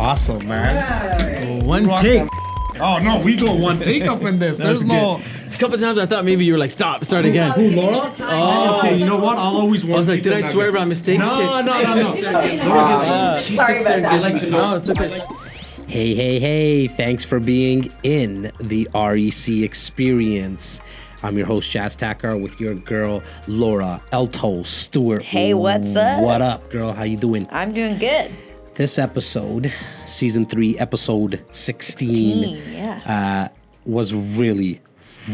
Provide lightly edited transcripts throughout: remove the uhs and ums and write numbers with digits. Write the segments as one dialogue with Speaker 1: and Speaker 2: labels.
Speaker 1: Awesome, man.
Speaker 2: One take.
Speaker 1: Oh, no, we go one take up in this. There's no...
Speaker 2: It's a couple times I thought maybe you were like, stop, start again.
Speaker 1: Who, Laura? Oh, okay, you know what? I'll always want
Speaker 2: I was like, did I swear by mistake?
Speaker 1: No. She's
Speaker 3: Sorry about that.
Speaker 1: I'd like to know.
Speaker 2: Oh, it's okay.
Speaker 4: Hey. Thanks for being in the REC experience. I'm your host, Jas Takhar, with your girl, Laura Elto Stewart.
Speaker 3: Hey, what's up?
Speaker 4: What up, girl? How you doing?
Speaker 3: I'm doing good.
Speaker 4: This episode, season 3, episode 16, was really,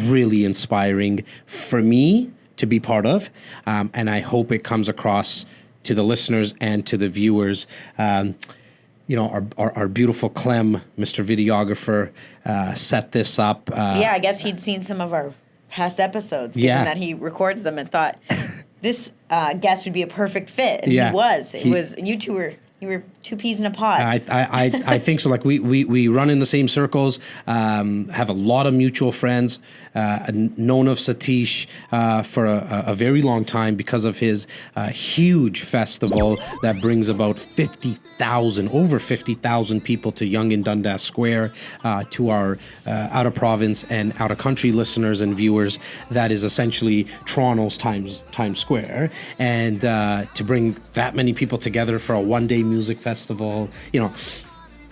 Speaker 4: really inspiring for me to be part of. And I hope it comes across to the listeners and to the viewers. You know, our beautiful Clem, Mr. Videographer, set this up.
Speaker 3: I guess he'd seen some of our past episodes, given that he records them, and thought this guest would be a perfect fit. And he was. You were two peas in a pod.
Speaker 4: I think so. Like we run in the same circles, have a lot of mutual friends, known of Satish for a very long time because of his huge festival that brings about over 50,000 people to Yonge and Dundas Square, to our out of province and out of country listeners and viewers. That is essentially Toronto's Times Square, and to bring that many people together for a one-day music festival, you know,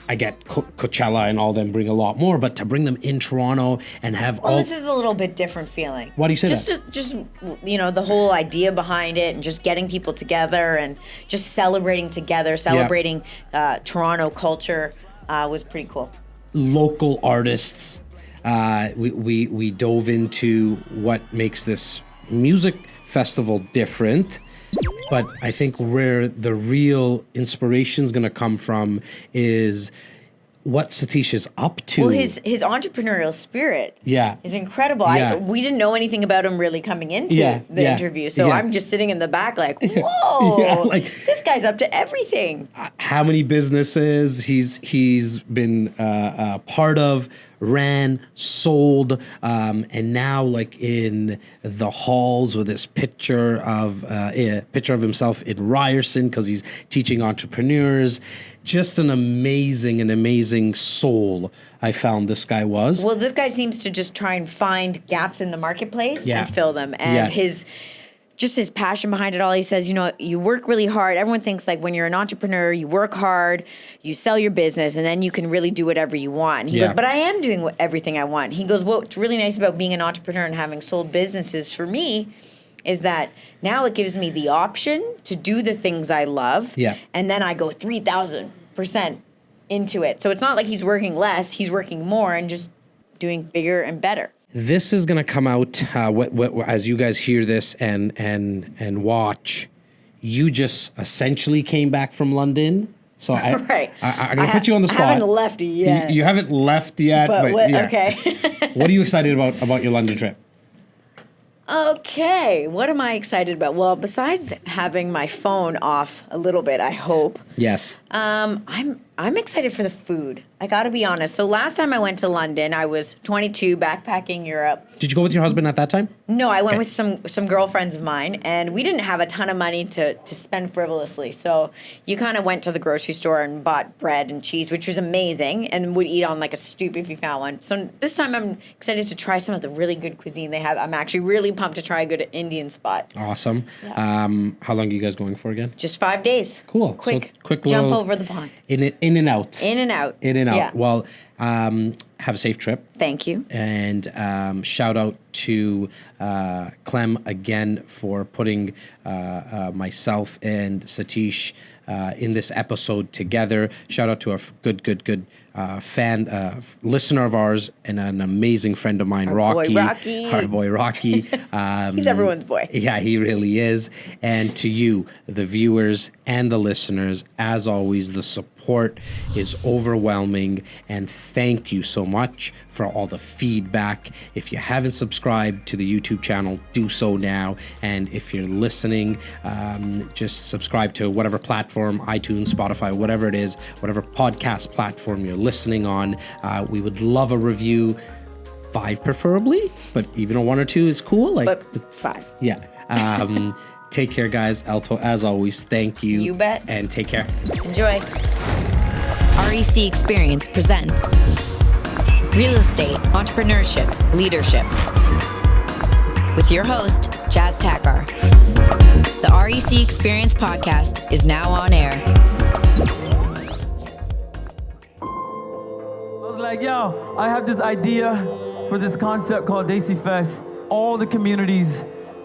Speaker 4: I get Coachella and all them bring a lot more, but to bring them in Toronto and have
Speaker 3: this is a little bit different feeling.
Speaker 4: Why do you say that?
Speaker 3: Just you know, the whole idea behind it, and just getting people together and just celebrating together, Toronto culture was pretty cool.
Speaker 4: Local artists. We dove into what makes this music festival different. But I think where the real inspiration is going to come from is what Satish is up to.
Speaker 3: Well, his entrepreneurial spirit is incredible.
Speaker 4: Yeah.
Speaker 3: We didn't know anything about him really coming into the interview, so I'm just sitting in the back like, whoa, this guy's up to everything.
Speaker 4: How many businesses he's been part of, ran, sold, and now like in the halls with this picture of himself in Ryerson because he's teaching entrepreneurs. Just an amazing soul I found this guy was.
Speaker 3: Well, this guy seems to just try and find gaps in the marketplace and fill them. And his passion behind it all. He says, you know, you work really hard. Everyone thinks like when you're an entrepreneur, you work hard, you sell your business, and then you can really do whatever you want. And he goes, but I am doing everything I want. He goes, what's really nice about being an entrepreneur and having sold businesses for me is that now it gives me the option to do the things I love. Yeah. And then I go 3,000% into it. So it's not like he's working less, he's working more and just doing bigger and better.
Speaker 4: This is going to come out as you guys hear this and watch. You just essentially came back from London. So I'm going to put you on the spot.
Speaker 3: I haven't left yet.
Speaker 4: You haven't left yet. But
Speaker 3: okay.
Speaker 4: What are you excited about your London trip?
Speaker 3: Okay, what am I excited about? Well, besides having my phone off a little bit, I hope.
Speaker 4: Yes.
Speaker 3: I'm excited for the food. I got to be honest. So last time I went to London, I was 22, backpacking Europe.
Speaker 4: Did you go with your husband at that time?
Speaker 3: No, I went with some girlfriends of mine, and we didn't have a ton of money to spend frivolously. So you kind of went to the grocery store and bought bread and cheese, which was amazing, and would eat on like a stoop if you found one. So this time I'm excited to try some of the really good cuisine they have. I'm actually really pumped to try a good Indian spot.
Speaker 4: Awesome. Yeah. How long are you guys going for again?
Speaker 3: Just 5 days.
Speaker 4: Cool.
Speaker 3: Quick
Speaker 4: little
Speaker 3: jump over the pond.
Speaker 4: In and out.
Speaker 3: In and out.
Speaker 4: Yeah. Well, have a safe trip.
Speaker 3: Thank you.
Speaker 4: And shout out to Clem again for putting myself and Satish in this episode together. Shout out to a good fan, listener of ours, and an amazing friend of mine, Rocky. Our boy Rocky.
Speaker 3: He's everyone's boy.
Speaker 4: Yeah, he really is. And to you, the viewers and the listeners, as always, the support is overwhelming. And thank you so much for all the feedback. If you haven't subscribed to the YouTube channel, do so now. And if you're listening, just subscribe to whatever platform, iTunes, Spotify, whatever it is, whatever podcast platform you're listening on. We would love a review, 5 preferably, but even a 1 or 2 is cool.
Speaker 3: But 5.
Speaker 4: Yeah. Take care, guys. Elto, as always, thank you.
Speaker 3: You bet.
Speaker 4: And take care.
Speaker 3: Enjoy.
Speaker 5: REC Experience presents Real Estate, Entrepreneurship, Leadership with your host, Jas Takhar. The REC Experience podcast is now on air.
Speaker 6: I was like, yo, I have this idea for this concept called Desi Fest. All the communities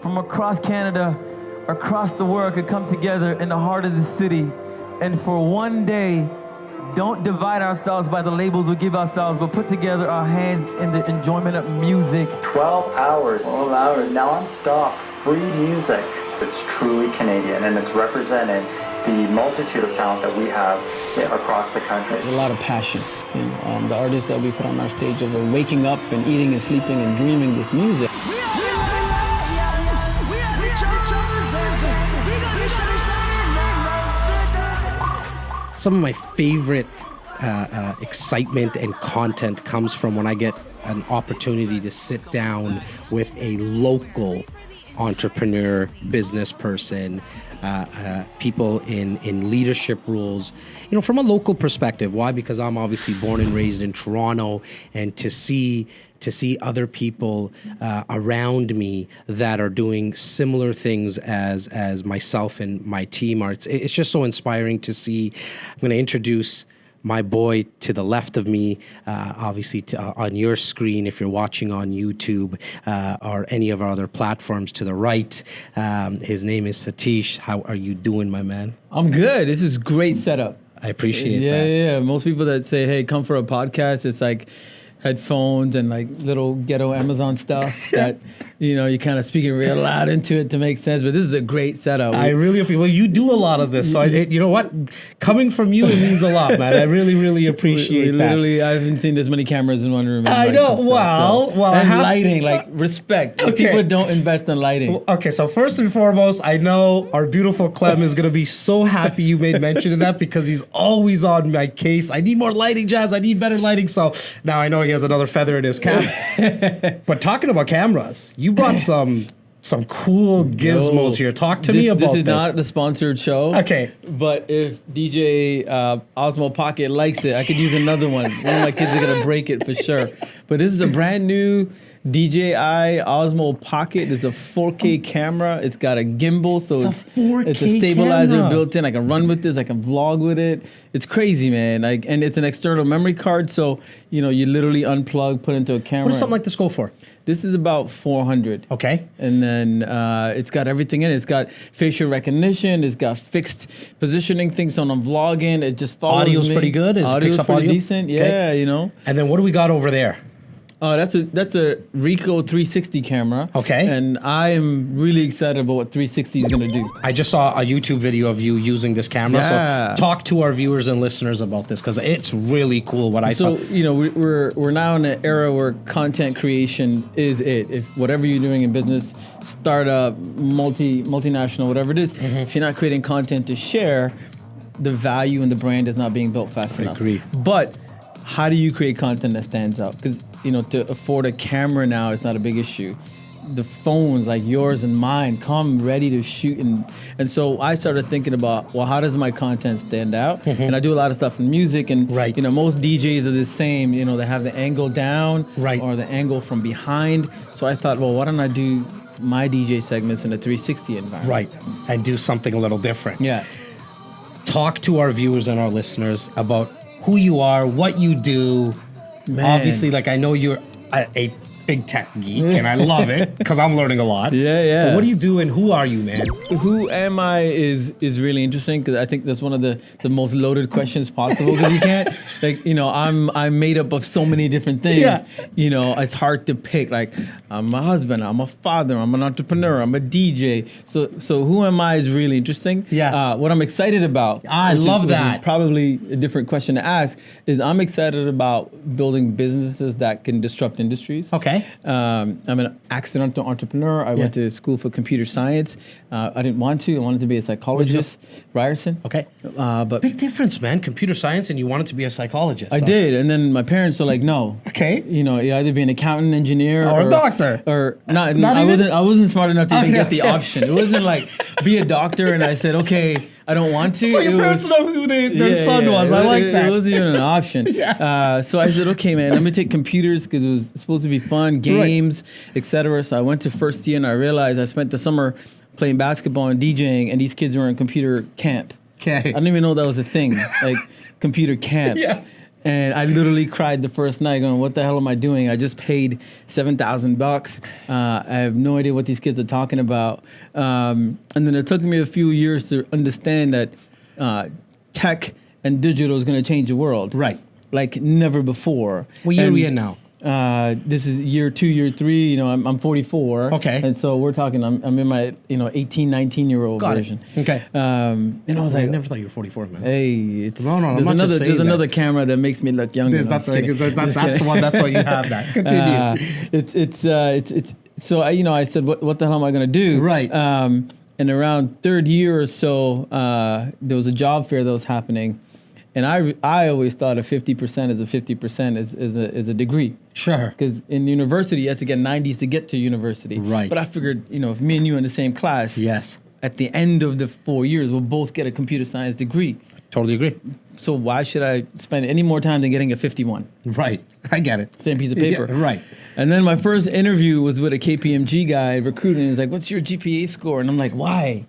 Speaker 6: from across Canada, across the world could come together in the heart of the city. And for one day, don't divide ourselves by the labels we give ourselves, but put together our hands in the enjoyment of music.
Speaker 7: 12 hours. 12 hours. Non-stop, free music. It's truly Canadian, and it's represented the multitude of talent that we have across the country.
Speaker 2: There's a lot of passion. You know, the artists that we put on our stage are waking up and eating and sleeping and dreaming this music.
Speaker 4: Some of my favorite excitement and content comes from when I get an opportunity to sit down with a local entrepreneur, business person, people in leadership roles, you know, from a local perspective. Why? Because I'm obviously born and raised in Toronto, and to see other people around me that are doing similar things as myself and my team are. It's just so inspiring to see. I'm going to introduce my boy to the left of me, obviously on your screen if you're watching on YouTube or any of our other platforms to the right. His name is Satish. How are you doing, my man?
Speaker 2: I'm good. This is great setup.
Speaker 4: I appreciate that.
Speaker 2: Yeah. Most people that say, hey, come for a podcast, it's like headphones and like little ghetto Amazon stuff that, you know, you kind of speaking real loud into it to make sense. But this is a great setup.
Speaker 4: I really appreciate. Well, you do a lot of this, so you know what? Coming from you, it means a lot, man. I really appreciate that.
Speaker 2: Literally, I haven't seen this many cameras in one room.
Speaker 4: I know. Well,
Speaker 2: and lighting, like respect.
Speaker 4: Okay.
Speaker 2: People don't invest in lighting.
Speaker 4: Okay, so first and foremost, I know our beautiful Clem is going to be so happy you made mention of that because he's always on my case. I need more lighting, Jas. I need better lighting. So now I know he has another feather in his cap. But talking about cameras, you brought some cool gizmos here. Talk to me about this.
Speaker 2: This is not the sponsored show.
Speaker 4: Okay.
Speaker 2: But if DJ Osmo Pocket likes it, I could use another one. One of my kids are going to break it for sure. But this is a brand new DJI Osmo Pocket. It's a 4K camera. It's got a gimbal, so it's a stabilizer
Speaker 4: camera
Speaker 2: built in. I can run with this. I can vlog with it. It's crazy, man. And it's an external memory card, so you know you literally unplug, put into a camera.
Speaker 4: What does something like this go for?
Speaker 2: This is about $400.
Speaker 4: Okay.
Speaker 2: And then it's got everything in it. It's got facial recognition. It's got fixed positioning things. So when I'm vlogging, it just follows
Speaker 4: Audio's
Speaker 2: me.
Speaker 4: pretty good.
Speaker 2: Audio's
Speaker 4: picks up
Speaker 2: pretty
Speaker 4: audio?
Speaker 2: decent.
Speaker 4: Okay.
Speaker 2: Yeah, you know.
Speaker 4: And then what do we got over there?
Speaker 2: That's a Ricoh 360 camera.
Speaker 4: Okay.
Speaker 2: And I am really excited about what 360 is going to do.
Speaker 4: I just saw a YouTube video of you using this camera.
Speaker 2: Yeah.
Speaker 4: So talk to our viewers and listeners about this because it's really cool what I saw.
Speaker 2: So, you know, we're now in an era where content creation is it. If whatever you're doing in business, startup, multinational, whatever it is, if you're not creating content to share, the value and the brand is not being built fast enough.
Speaker 4: I agree.
Speaker 2: But how do you create content that stands out? Because, you know, to afford a camera now is not a big issue. The phones like yours and mine come ready to shoot. And so I started thinking about, well, how does my content stand out? And I do a lot of stuff in music. And, you know, most DJs are the same. You know, they have the angle down or the angle from behind. So I thought, well, why don't I do my DJ segments in a 360 environment?
Speaker 4: Right. And do something a little different.
Speaker 2: Yeah.
Speaker 4: Talk to our viewers and our listeners about who you are, what you do.
Speaker 2: Man.
Speaker 4: Obviously, like I know you're a big tech geek, and I love it because I'm learning a lot.
Speaker 2: Yeah.
Speaker 4: But what do you do, and who are you, man?
Speaker 2: Who am I is really interesting because I think that's one of the most loaded questions possible because you can't, like, you know, I'm made up of so many different things.
Speaker 4: Yeah.
Speaker 2: You know, it's hard to pick. Like, I'm a husband, I'm a father, I'm an entrepreneur, I'm a DJ. So who am I is really interesting.
Speaker 4: Yeah.
Speaker 2: What I'm excited about,
Speaker 4: I love that.
Speaker 2: which is probably a different question to ask, is I'm excited about building businesses that can disrupt industries.
Speaker 4: Okay.
Speaker 2: I'm an accidental entrepreneur. I went to school for computer science. I didn't want to. I wanted to be a psychologist. Ryerson.
Speaker 4: Okay.
Speaker 2: But
Speaker 4: big difference, man. Computer science, and you wanted to be a psychologist.
Speaker 2: I did, and then my parents were like, "No."
Speaker 4: Okay.
Speaker 2: You know, you either be an accountant, engineer,
Speaker 4: or a doctor,
Speaker 2: or not.
Speaker 4: Not
Speaker 2: I
Speaker 4: even?
Speaker 2: wasn't smart enough to even get the option. It wasn't like be a doctor, and I said, "Okay, I don't want to.
Speaker 4: So your parents know who their son was. I like that.
Speaker 2: It wasn't even an option. So I said, okay, man, let me take computers because it was supposed to be fun, games, etc. So I went to first year and I realized I spent the summer playing basketball and DJing, and these kids were in computer camp.
Speaker 4: Okay.
Speaker 2: I didn't even know that was a thing, like computer camps.
Speaker 4: Yeah.
Speaker 2: And I literally cried the first night going, what the hell am I doing? I just paid $7,000. I have no idea what these kids are talking about. And then it took me a few years to understand that tech and digital is going to change the world.
Speaker 4: Right.
Speaker 2: Like never before.
Speaker 4: What year are we in now?
Speaker 2: This is year 2, year 3. You know, I'm 44.
Speaker 4: Okay.
Speaker 2: And so we're talking, I'm in my, 18, 19-year-old version.
Speaker 4: Okay.
Speaker 2: And I was like,
Speaker 4: I never thought you were 44, man.
Speaker 2: hey, it's
Speaker 4: No, I'm
Speaker 2: there's
Speaker 4: not
Speaker 2: another
Speaker 4: just saying
Speaker 2: there's
Speaker 4: that.
Speaker 2: another camera that makes me look younger.
Speaker 4: That's
Speaker 2: No, I'm just kidding.
Speaker 4: that's the one. That's why you have that. Continue.
Speaker 2: It's so I said what the hell am I gonna do?
Speaker 4: Right.
Speaker 2: And around third year or so, there was a job fair that was happening, and I always thought a 50% is a 50% is a degree.
Speaker 4: Sure.
Speaker 2: Because in university you had to get 90s to get to university.
Speaker 4: Right.
Speaker 2: But I figured if me and you in the same class.
Speaker 4: Yes.
Speaker 2: At the end of the 4 years, we'll both get a computer science degree.
Speaker 4: Totally agree.
Speaker 2: So why should I spend any more time than getting a 51?
Speaker 4: Right. I get it.
Speaker 2: Same piece of paper.
Speaker 4: Yeah, right.
Speaker 2: And then my first interview was with a KPMG guy recruiting. He's like, what's your GPA score? And I'm like, why?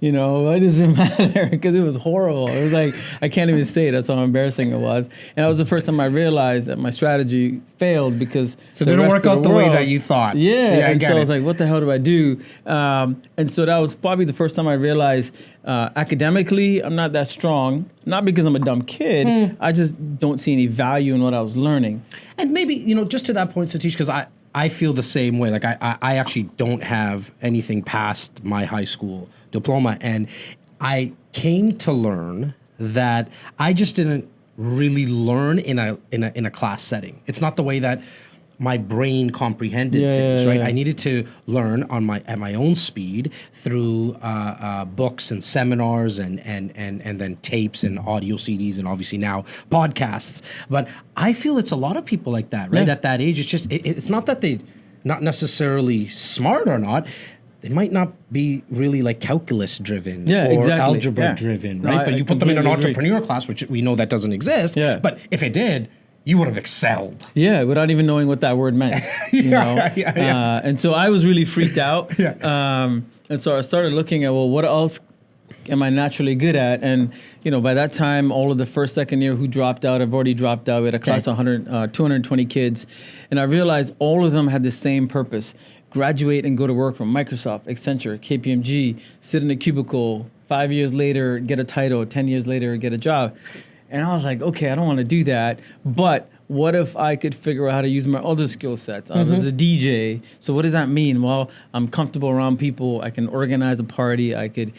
Speaker 2: Why does it matter? Because it was horrible. It was like, I can't even say it. That's how embarrassing it was. And that was the first time I realized that my strategy failed because
Speaker 4: So it didn't work out the way that you thought.
Speaker 2: Yeah. And so I was
Speaker 4: it.
Speaker 2: like, what the hell do I do? And so that was probably the first time I realized academically, I'm not that strong. Not because I'm a dumb kid. I just don't see any value in what I was learning.
Speaker 4: And maybe, just to that point, Satish, because I feel the same way. Like I actually don't have anything past my high school diploma, and I came to learn that I just didn't really learn in a class setting. It's not the way that my brain comprehended things, right?
Speaker 2: Yeah.
Speaker 4: I needed to learn at my own speed through books and seminars and then tapes and audio CDs and obviously now podcasts. But I feel it's a lot of people like that, right?
Speaker 2: Yeah.
Speaker 4: At that age, it's just it's not that they not necessarily smart or not. They might not be really like calculus driven or algebra driven, right?
Speaker 2: No,
Speaker 4: but
Speaker 2: I
Speaker 4: you put them in an
Speaker 2: completely agree.
Speaker 4: entrepreneur class, which we know that doesn't exist.
Speaker 2: Yeah.
Speaker 4: But if it did, you would have excelled.
Speaker 2: Yeah, without even knowing what that word meant.
Speaker 4: Yeah.
Speaker 2: And so I was really freaked out.
Speaker 4: Yeah.
Speaker 2: And so I started looking at, well, what else am I naturally good at? And, by that time, all of the first, second year who dropped out have already dropped out. We had a class of 220 kids. And I realized all of them had the same purpose. Graduate and go to work from Microsoft, Accenture, KPMG, sit in a cubicle, 5 years later, get a title, 10 years later, get a job. And I was like, okay, I don't want to do that. But what if I could figure out how to use my other skill sets? I was a DJ. So what does that mean? Well, I'm comfortable around people. I can organize a party. I could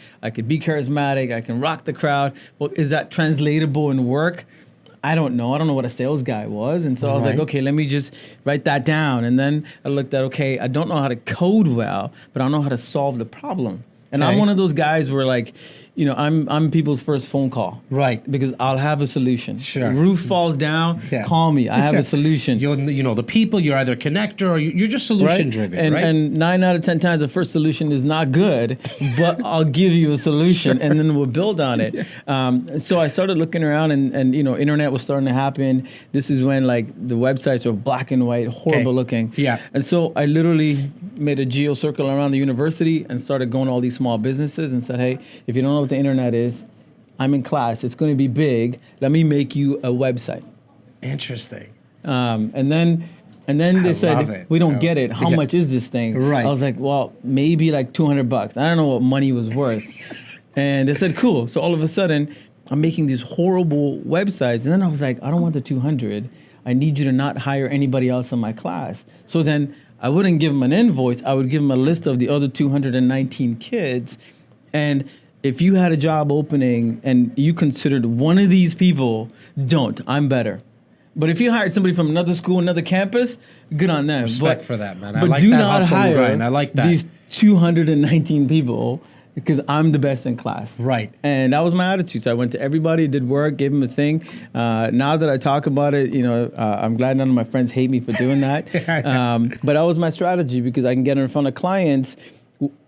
Speaker 2: be charismatic. I can rock the crowd. Well, is that translatable in work? I don't know. I don't know what a sales guy was. And so I was like, okay, let me just write that down. And then I looked at, okay, I don't know how to code well, but I know how to solve the problem. And I'm one of those guys where like, I'm people's first phone call.
Speaker 4: Right.
Speaker 2: Because I'll have a solution.
Speaker 4: Sure.
Speaker 2: Roof falls down, call me. I have a solution.
Speaker 4: You know the people, you're either a connector or you're just solution driven, right?
Speaker 2: And 9 out of 10 times the first solution is not good, but I'll give you a solution and then we'll build on it. So I started looking around and internet was starting to happen. This is when like the websites were black and white, horrible looking.
Speaker 4: Yeah.
Speaker 2: And so I literally made a geo circle around the university and started going to all these small businesses and said, hey, if you don't know what the internet is, I'm in class. It's going to be big. Let me make you a website.
Speaker 4: Interesting.
Speaker 2: And then they said, we don't get it. How much is this thing?
Speaker 4: Right.
Speaker 2: I was like, well, maybe like $200. I don't know what money was worth. And they said, cool. So all of a sudden, I'm making these horrible websites. And then I was like, I don't want the 200. I need you to not hire anybody else in my class. So then I wouldn't give them an invoice. I would give them a list of the other 219 kids. And if you had a job opening and you considered one of these people, don't. I'm better. But if you hired somebody from another school, another campus, good on them.
Speaker 4: Respect for that, man. I
Speaker 2: but
Speaker 4: like
Speaker 2: do
Speaker 4: that
Speaker 2: not
Speaker 4: hustle and
Speaker 2: hire
Speaker 4: grind. I like that.
Speaker 2: these 219 people because I'm the best in class.
Speaker 4: Right.
Speaker 2: And that was my attitude. So I went to everybody, did work, gave them a thing. Now that I talk about it, I'm glad none of my friends hate me for doing that. But that was my strategy because I can get in front of clients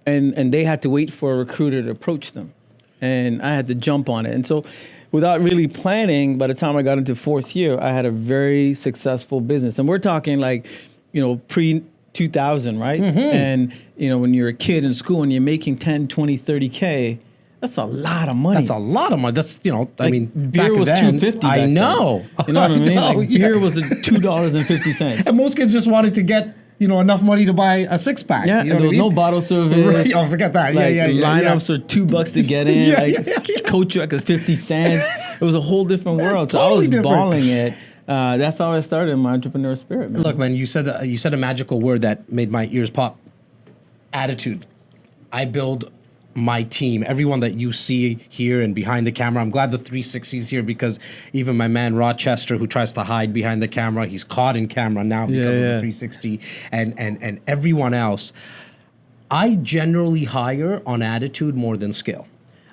Speaker 2: and they had to wait for a recruiter to approach them. and I had to jump on it. And so without really planning, by the time I got into 4th year, I had a very successful business. And we're talking like, pre 2000, right? And, when you're a kid in school and you're making 10, 20, 30K, that's a lot of money.
Speaker 4: That's a lot of money. That's, I mean,
Speaker 2: beer
Speaker 4: back
Speaker 2: was
Speaker 4: then,
Speaker 2: $2.50.
Speaker 4: I know.
Speaker 2: You know what I mean?
Speaker 4: know,
Speaker 2: Like beer was $2.50.
Speaker 4: And most kids just wanted to get, enough money to buy a 6-pack.
Speaker 2: Yeah,
Speaker 4: you know
Speaker 2: and there was
Speaker 4: what I mean?
Speaker 2: no bottle service.
Speaker 4: Right. Oh, forget that.
Speaker 2: Like,
Speaker 4: yeah.
Speaker 2: lineups are $2 to get in.
Speaker 4: Yeah,
Speaker 2: Coach truck is 50 cents. It was a whole different world. So
Speaker 4: Totally
Speaker 2: I was
Speaker 4: different.
Speaker 2: balling it. That's how I started my entrepreneur spirit, man.
Speaker 4: Look, man, you said a magical word that made my ears pop. Attitude. I build my team, everyone that you see here and behind the camera. I'm glad the 360 is here because even my man Rochester, who tries to hide behind the camera, he's caught in camera now because of the 360, and everyone else. I generally hire on attitude more than skill.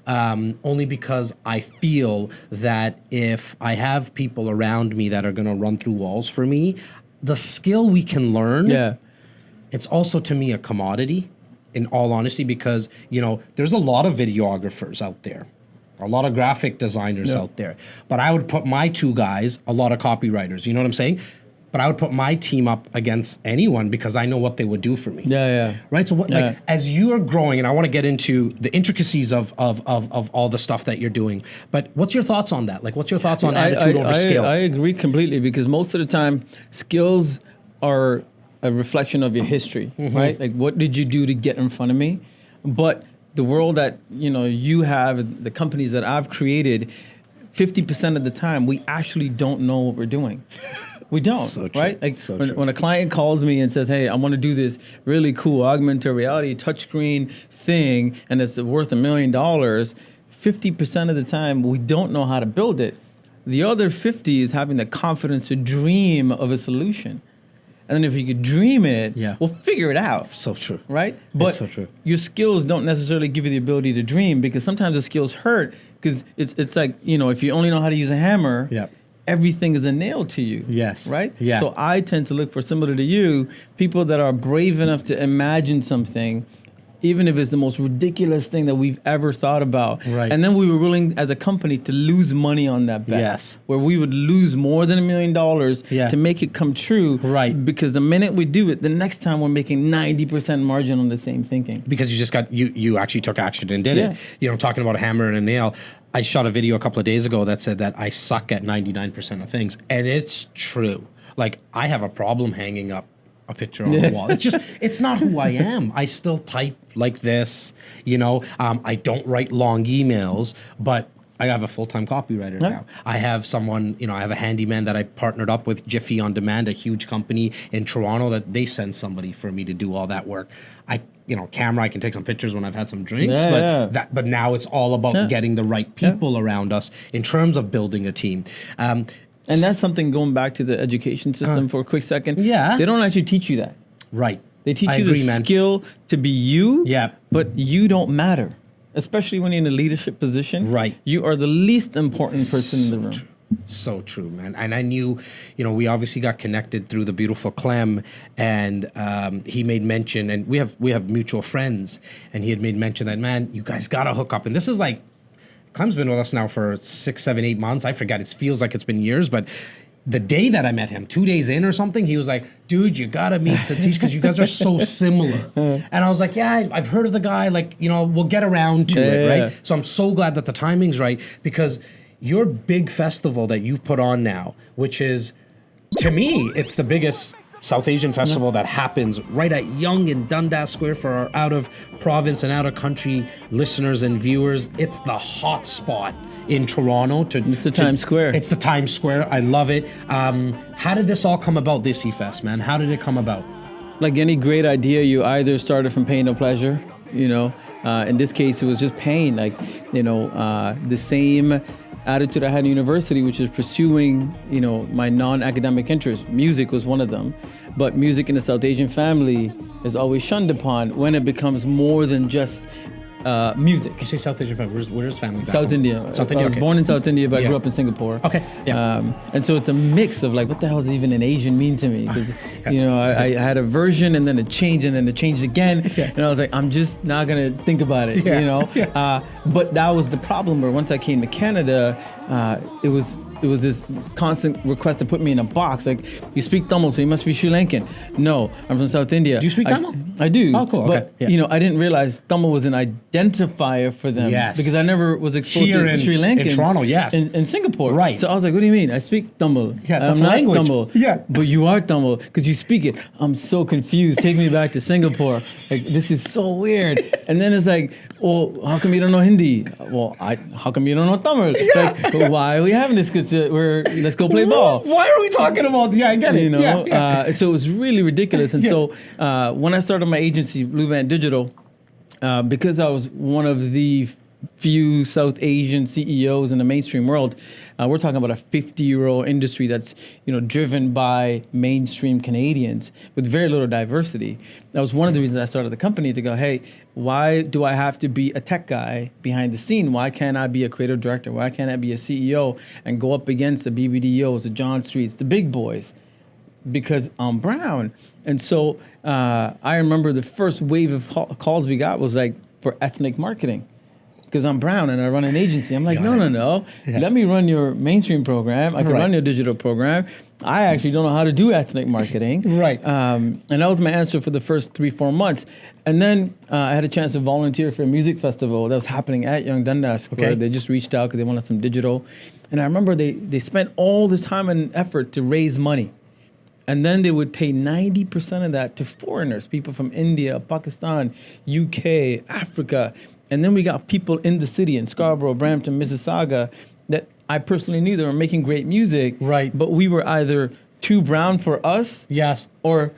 Speaker 4: Only because I feel that if I have people around me that are going to run through walls for me, the skill we can learn, it's also to me a commodity, in all honesty, because, there's a lot of videographers out there, a lot of graphic designers out there, but I would put my 2 guys, a lot of copywriters, you know what I'm saying? But I would put my team up against anyone because I know what they would do for me. Right? So like, as you are growing, and I want to get into the intricacies of all the stuff that you're doing, but what's your thoughts on that? Like, what's your thoughts on attitude over skill?
Speaker 2: I agree completely, because most of the time, skills are a reflection of your history, right? Like, what did you do to get in front of me? But the world that, you have, the companies that I've created, 50% of the time, we actually don't know what we're doing. We don't,
Speaker 4: so true.
Speaker 2: right? Like
Speaker 4: so
Speaker 2: when a client calls me and says, "Hey, I want to do this really cool augmented reality touchscreen thing, and it's worth $1 million," 50% of the time we don't know how to build it. The other 50 is having the confidence to dream of a solution. And then if you could dream it, we'll figure it out.
Speaker 4: So true.
Speaker 2: Right? But
Speaker 4: so true.
Speaker 2: Your skills don't necessarily give you the ability to dream, because sometimes the skills hurt, because it's like, if you only know how to use a hammer, everything is a nail to you.
Speaker 4: Yes.
Speaker 2: Right?
Speaker 4: Yeah.
Speaker 2: So I tend to look for, similar to you, people that are brave enough to imagine something, even if it's the most ridiculous thing that we've ever thought about.
Speaker 4: Right.
Speaker 2: And then we were willing as a company to lose money on that bet.
Speaker 4: Yes.
Speaker 2: Where we would lose more than $1 million to make it come true.
Speaker 4: Right.
Speaker 2: Because the minute we do it, the next time we're making 90% margin on the same thinking.
Speaker 4: Because you just you actually took action and did it. Talking about a hammer and a nail. I shot a video a couple of days ago that said that I suck at 99% of things. And it's true. Like, I have a problem hanging up a picture on the wall. It's not who I am. I still type like this, I don't write long emails, but I have a full-time copywriter now. I have someone, I have a handyman that I partnered up with, Jiffy On Demand, a huge company in Toronto, that they send somebody for me to do all that work. Camera, I can take some pictures when I've had some drinks, but now it's all about getting the right people around us in terms of building a team.
Speaker 2: And that's something, going back to the education system for a quick second.
Speaker 4: Yeah.
Speaker 2: They don't actually teach you that.
Speaker 4: Right.
Speaker 2: They teach you the skill to be you, but you don't matter. Especially when you're in a leadership position.
Speaker 4: Right.
Speaker 2: You are the least important person in the room.
Speaker 4: True. So true, man. And I knew, we obviously got connected through the beautiful Clem, and he made mention, and we have mutual friends, and he had made mention that, man, you guys got to hook up. And this is like, Clem's been with us now for 6, 7, 8 months. I forget. It feels like it's been years, but the day that I met him, 2 days in or something, he was like, "Dude, you gotta meet Satish because you guys are so similar." And I was like, "Yeah, I've heard of the guy. Like, we'll get around to it, right?" So I'm so glad that the timing's right, because your big festival that you put on now, which is, to me, it's the biggest South Asian festival that happens right at Yonge in Dundas Square for our out of province and out of country listeners and viewers. It's the hot spot in Toronto.
Speaker 2: It's the Times Square.
Speaker 4: It's the Times Square. I love it. How did this all come about, this E-Fest, man? How did it come about?
Speaker 2: Like any great idea, you either started from pain or pleasure. In this case, it was just pain. Like, the same attitude I had in university, which is pursuing, my non-academic interests. Music was one of them. But music in the South Asian family is always shunned upon when it becomes more than just music.
Speaker 4: You say South Asian family. Where's family back
Speaker 2: South
Speaker 4: home?
Speaker 2: India.
Speaker 4: South India,
Speaker 2: I was
Speaker 4: okay.
Speaker 2: born in South India, but I grew up in Singapore.
Speaker 4: Okay. Yeah.
Speaker 2: And so it's a mix of like, what the hell does even an Asian mean to me? Because, I had a version and then a change and then it changed again. And I was like, I'm just not going to think about it, But that was the problem. Where once I came to Canada, it was this constant request to put me in a box. Like, you speak Tamil, so you must be Sri Lankan. No, I'm from South India.
Speaker 4: Do you speak Tamil?
Speaker 2: I do.
Speaker 4: Oh, cool.
Speaker 2: But
Speaker 4: Okay. Yeah.
Speaker 2: I didn't realize Tamil was an identifier for them.
Speaker 4: Yes.
Speaker 2: Because I never was exposed
Speaker 4: Here
Speaker 2: to
Speaker 4: in-
Speaker 2: Sri Lankans
Speaker 4: in Toronto, yes.
Speaker 2: in Singapore.
Speaker 4: Right.
Speaker 2: So I was like, what do you mean? I speak Tamil.
Speaker 4: Yeah, that's
Speaker 2: I'm not
Speaker 4: language.
Speaker 2: Tamil.
Speaker 4: Yeah.
Speaker 2: But you are Tamil because you speak it. I'm so confused. Take me back to Singapore. Like, this is so weird. And then it's like, well, how come you don't know Hindi? Well, how come you don't know Tamil? Like, well, why are we having this? Because let's go play ball.
Speaker 4: Why are we talking about? Yeah, I get it.
Speaker 2: So it was really ridiculous. And so when I started my agency, Blue Band Digital, because I was one of the few South Asian CEOs in the mainstream world, we're talking about a 50-year-old industry that's driven by mainstream Canadians with very little diversity. That was one of the reasons I started the company, to go, hey, why do I have to be a tech guy behind the scene? Why can't I be a creative director? Why can't I be a CEO and go up against the BBDOs, the John Streets, the big boys? Because I'm brown. And so I remember the first wave of calls we got was like for ethnic marketing. Because I'm brown and I run an agency. I'm like, no. Yeah. Let me run your mainstream program. I can run your digital program. I actually don't know how to do ethnic marketing.
Speaker 4: Right.
Speaker 2: And that was my answer for the first 3-4 months. And then I had a chance to volunteer for a music festival that was happening at Young Dundas, where they just reached out because they wanted some digital. And I remember they spent all this time and effort to raise money. And then they would pay 90% of that to foreigners, people from India, Pakistan, UK, Africa. And then we got people in the city, in Scarborough, Brampton, Mississauga, that I personally knew they were making great music.
Speaker 4: Right.
Speaker 2: But we were either too brown for us.
Speaker 4: Yes.
Speaker 2: Or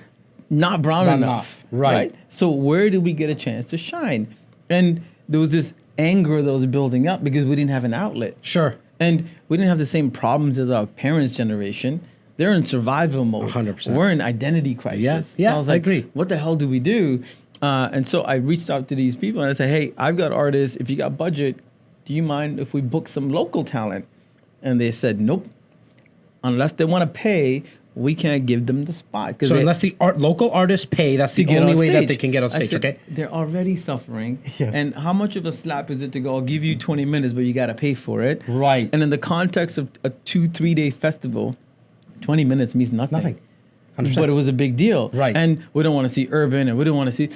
Speaker 2: not brown enough.
Speaker 4: Right.
Speaker 2: So where did we get a chance to shine? And there was this anger that was building up because we didn't have an outlet.
Speaker 4: Sure.
Speaker 2: And we didn't have the same problems as our parents' generation. They're in survival mode.
Speaker 4: 100%.
Speaker 2: We're in identity crisis.
Speaker 4: Yeah,
Speaker 2: So I was like,
Speaker 4: I agree.
Speaker 2: what the hell do we do? And so I reached out to these people and I said, hey, I've got artists. If you got budget, do you mind if we book some local talent? And they said, nope. Unless they want to pay, we can't give them the spot.
Speaker 4: So unless the local artists pay, that's the only way that they can get on stage, okay?
Speaker 2: They're already suffering. Yes. And how much of a slap is it to go, I'll give you 20 minutes, but you got to pay for it?
Speaker 4: Right.
Speaker 2: And in the context of a 2-3 day festival, 20 minutes means nothing.
Speaker 4: Nothing.
Speaker 2: 100%. But it was a big deal.
Speaker 4: Right.
Speaker 2: And we don't want to see urban and we don't want to see.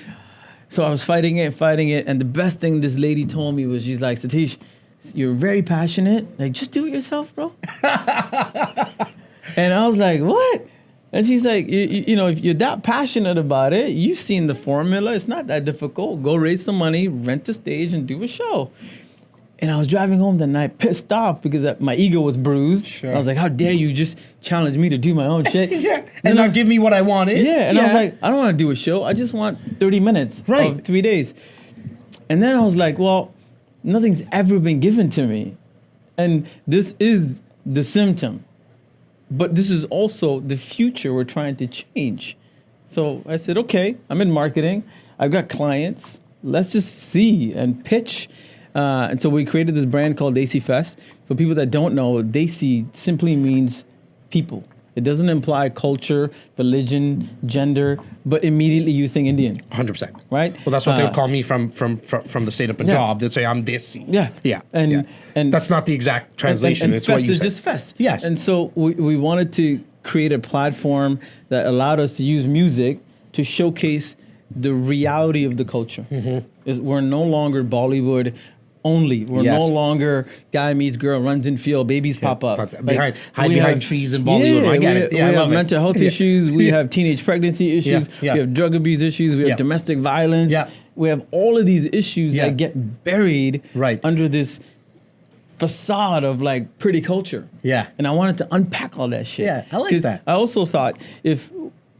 Speaker 2: So I was fighting it. And the best thing this lady told me was, she's like, Satish, you're very passionate. Like, just do it yourself, bro. And I was like, what? And she's like, you know, if you're that passionate about it, you've seen the formula. It's not that difficult. Go raise some money, rent a stage, and do a show. And I was driving home that night pissed off because my ego was bruised. Sure. I was like, how dare you just challenge me to do my own shit?
Speaker 4: Yeah. And not give me what I wanted.
Speaker 2: Yeah. And I was like, I don't want to do a show. I just want 30 minutes of 3 days. And then I was like, well, nothing's ever been given to me. And this is the symptom. But this is also the future we're trying to change. So I said, okay, I'm in marketing. I've got clients. Let's just see and pitch. And so we created this brand called Desi Fest. For people that don't know, Desi simply means people. It doesn't imply culture, religion, gender, but immediately you think Indian.
Speaker 4: 100%.
Speaker 2: Right?
Speaker 4: Well, that's what they would call me from the state of Punjab. They'd say I'm Desi.
Speaker 2: Yeah.
Speaker 4: Yeah.
Speaker 2: And
Speaker 4: that's not the exact translation.
Speaker 2: And
Speaker 4: it's
Speaker 2: Fest
Speaker 4: what you
Speaker 2: is
Speaker 4: said.
Speaker 2: just Fest.
Speaker 4: Yes.
Speaker 2: And so we wanted to create a platform that allowed us to use music to showcase the reality of the culture. Mm-hmm. We're no longer Bollywood only. We're no longer guy meets girl, runs in field, babies pop up.
Speaker 4: Hide behind trees in Bollywood. I get it. Yeah,
Speaker 2: we have mental health issues. We have teenage pregnancy issues.
Speaker 4: Yeah.
Speaker 2: We have drug abuse issues. We have domestic violence.
Speaker 4: Yeah.
Speaker 2: We have all of these issues that get buried under this facade of like pretty culture.
Speaker 4: Yeah.
Speaker 2: And I wanted to unpack all that shit.
Speaker 4: Yeah, I like that.
Speaker 2: I also thought if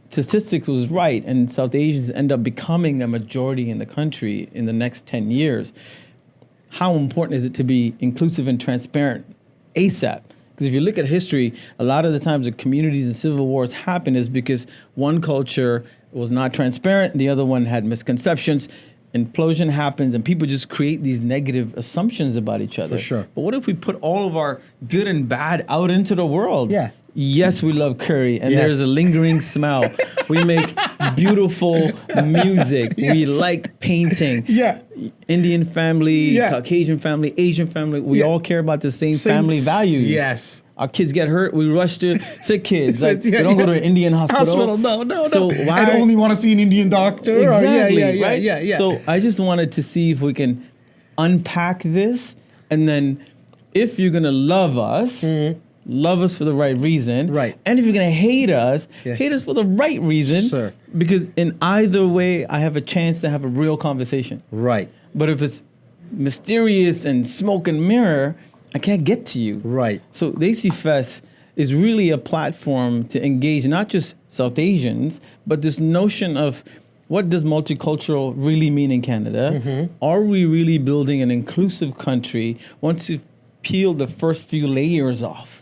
Speaker 2: statistics was right and South Asians end up becoming a majority in the country in the next 10 years, how important is it to be inclusive and transparent ASAP? Because if you look at history, a lot of the times the communities and civil wars happen is because one culture was not transparent, the other one had misconceptions, implosion happens, and people just create these negative assumptions about each other.
Speaker 4: For sure.
Speaker 2: But what if we put all of our good and bad out into the world?
Speaker 4: Yeah.
Speaker 2: yes, we love curry, and there's a lingering smell. We make beautiful music. We like painting.
Speaker 4: Yeah.
Speaker 2: Indian family, Caucasian family, Asian family. We all care about the same family values.
Speaker 4: Yes.
Speaker 2: Our kids get hurt, we rush to sick kids. Like, we don't go to an Indian hospital.
Speaker 4: No.
Speaker 2: So why?
Speaker 4: I only want to see an Indian doctor.
Speaker 2: Exactly.
Speaker 4: Or,
Speaker 2: right?
Speaker 4: Yeah.
Speaker 2: So I just wanted to see if we can unpack this, and then if you're gonna love us. Love us for the right reason.
Speaker 4: Right.
Speaker 2: And if you're going to hate us for the right reason.
Speaker 4: Sir.
Speaker 2: Because in either way, I have a chance to have a real conversation.
Speaker 4: Right.
Speaker 2: But if it's mysterious and smoke and mirror, I can't get to you.
Speaker 4: Right.
Speaker 2: So the AC Fest is really a platform to engage not just South Asians, but this notion of what does multicultural really mean in Canada? Are we really building an inclusive country once you peel the first few layers off?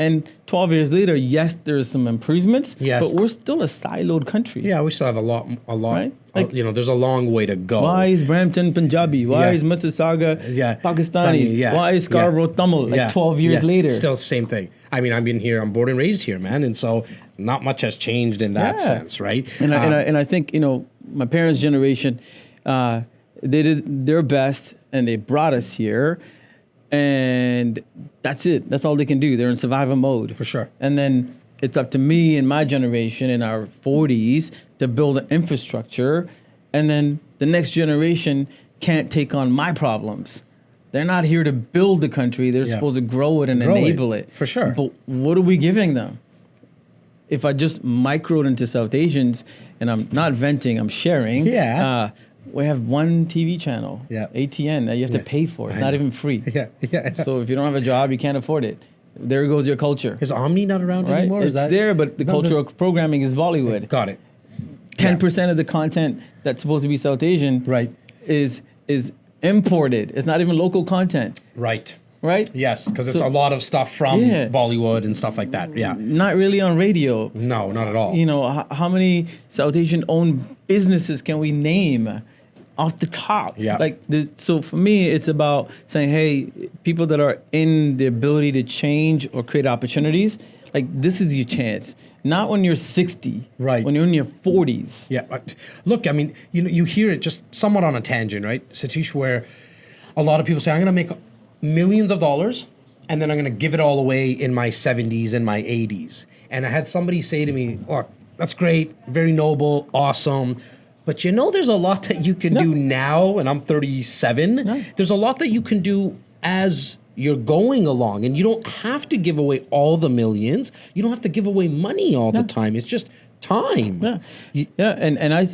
Speaker 2: And 12 years later, yes, there's some improvements, but we're still a siloed country.
Speaker 4: Yeah, we still have a lot.
Speaker 2: Right? Like,
Speaker 4: There's a long way to go.
Speaker 2: Why is Brampton Punjabi? Why is Mississauga Pakistani? Why is Scarborough Tamil? 12 years later.
Speaker 4: Still the same thing. I mean, I've been here, I'm born and raised here, man. And so not much has changed in that sense, right?
Speaker 2: And I think, my parents' generation, they did their best and they brought us here. And that's it. That's all they can do. They're in survival mode.
Speaker 4: For sure.
Speaker 2: And then it's up to me and my generation in our 40s to build an infrastructure. And then the next generation can't take on my problems. They're not here to build the country. They're supposed to grow it and enable it.
Speaker 4: For sure.
Speaker 2: But what are we giving them? If I just microed into South Asians, and I'm not venting, I'm sharing. We have one TV channel, ATN, that you have to pay for. It's not even free. So if you don't have a job, you can't afford it. There goes your culture.
Speaker 4: Is Omni not around anymore?
Speaker 2: It's there, but the cultural programming is Bollywood.
Speaker 4: Got it.
Speaker 2: 10% of the content that's supposed to be South Asian is imported. It's not even local content.
Speaker 4: Right.
Speaker 2: Yes,
Speaker 4: because it's a lot of stuff from Bollywood and stuff like that. Yeah.
Speaker 2: Not really on radio.
Speaker 4: No, not at all.
Speaker 2: How many South Asian-owned businesses can we name off the top? So for me, it's about saying, hey, people that are in the ability to change or create opportunities, like this is your chance. Not when you're 60, when you're in your 40s.
Speaker 4: Yeah, look, I mean, you hear it just somewhat on a tangent, right, Satish, where a lot of people say, I'm going to make millions of dollars and then I'm going to give it all away in my 70s and my 80s. And I had somebody say to me, look, that's great, very noble, awesome. But there's a lot that you can do now, and I'm 37. There's a lot that you can do as you're going along, and you don't have to give away all the millions. You don't have to give away money all the time. It's just time.
Speaker 2: And I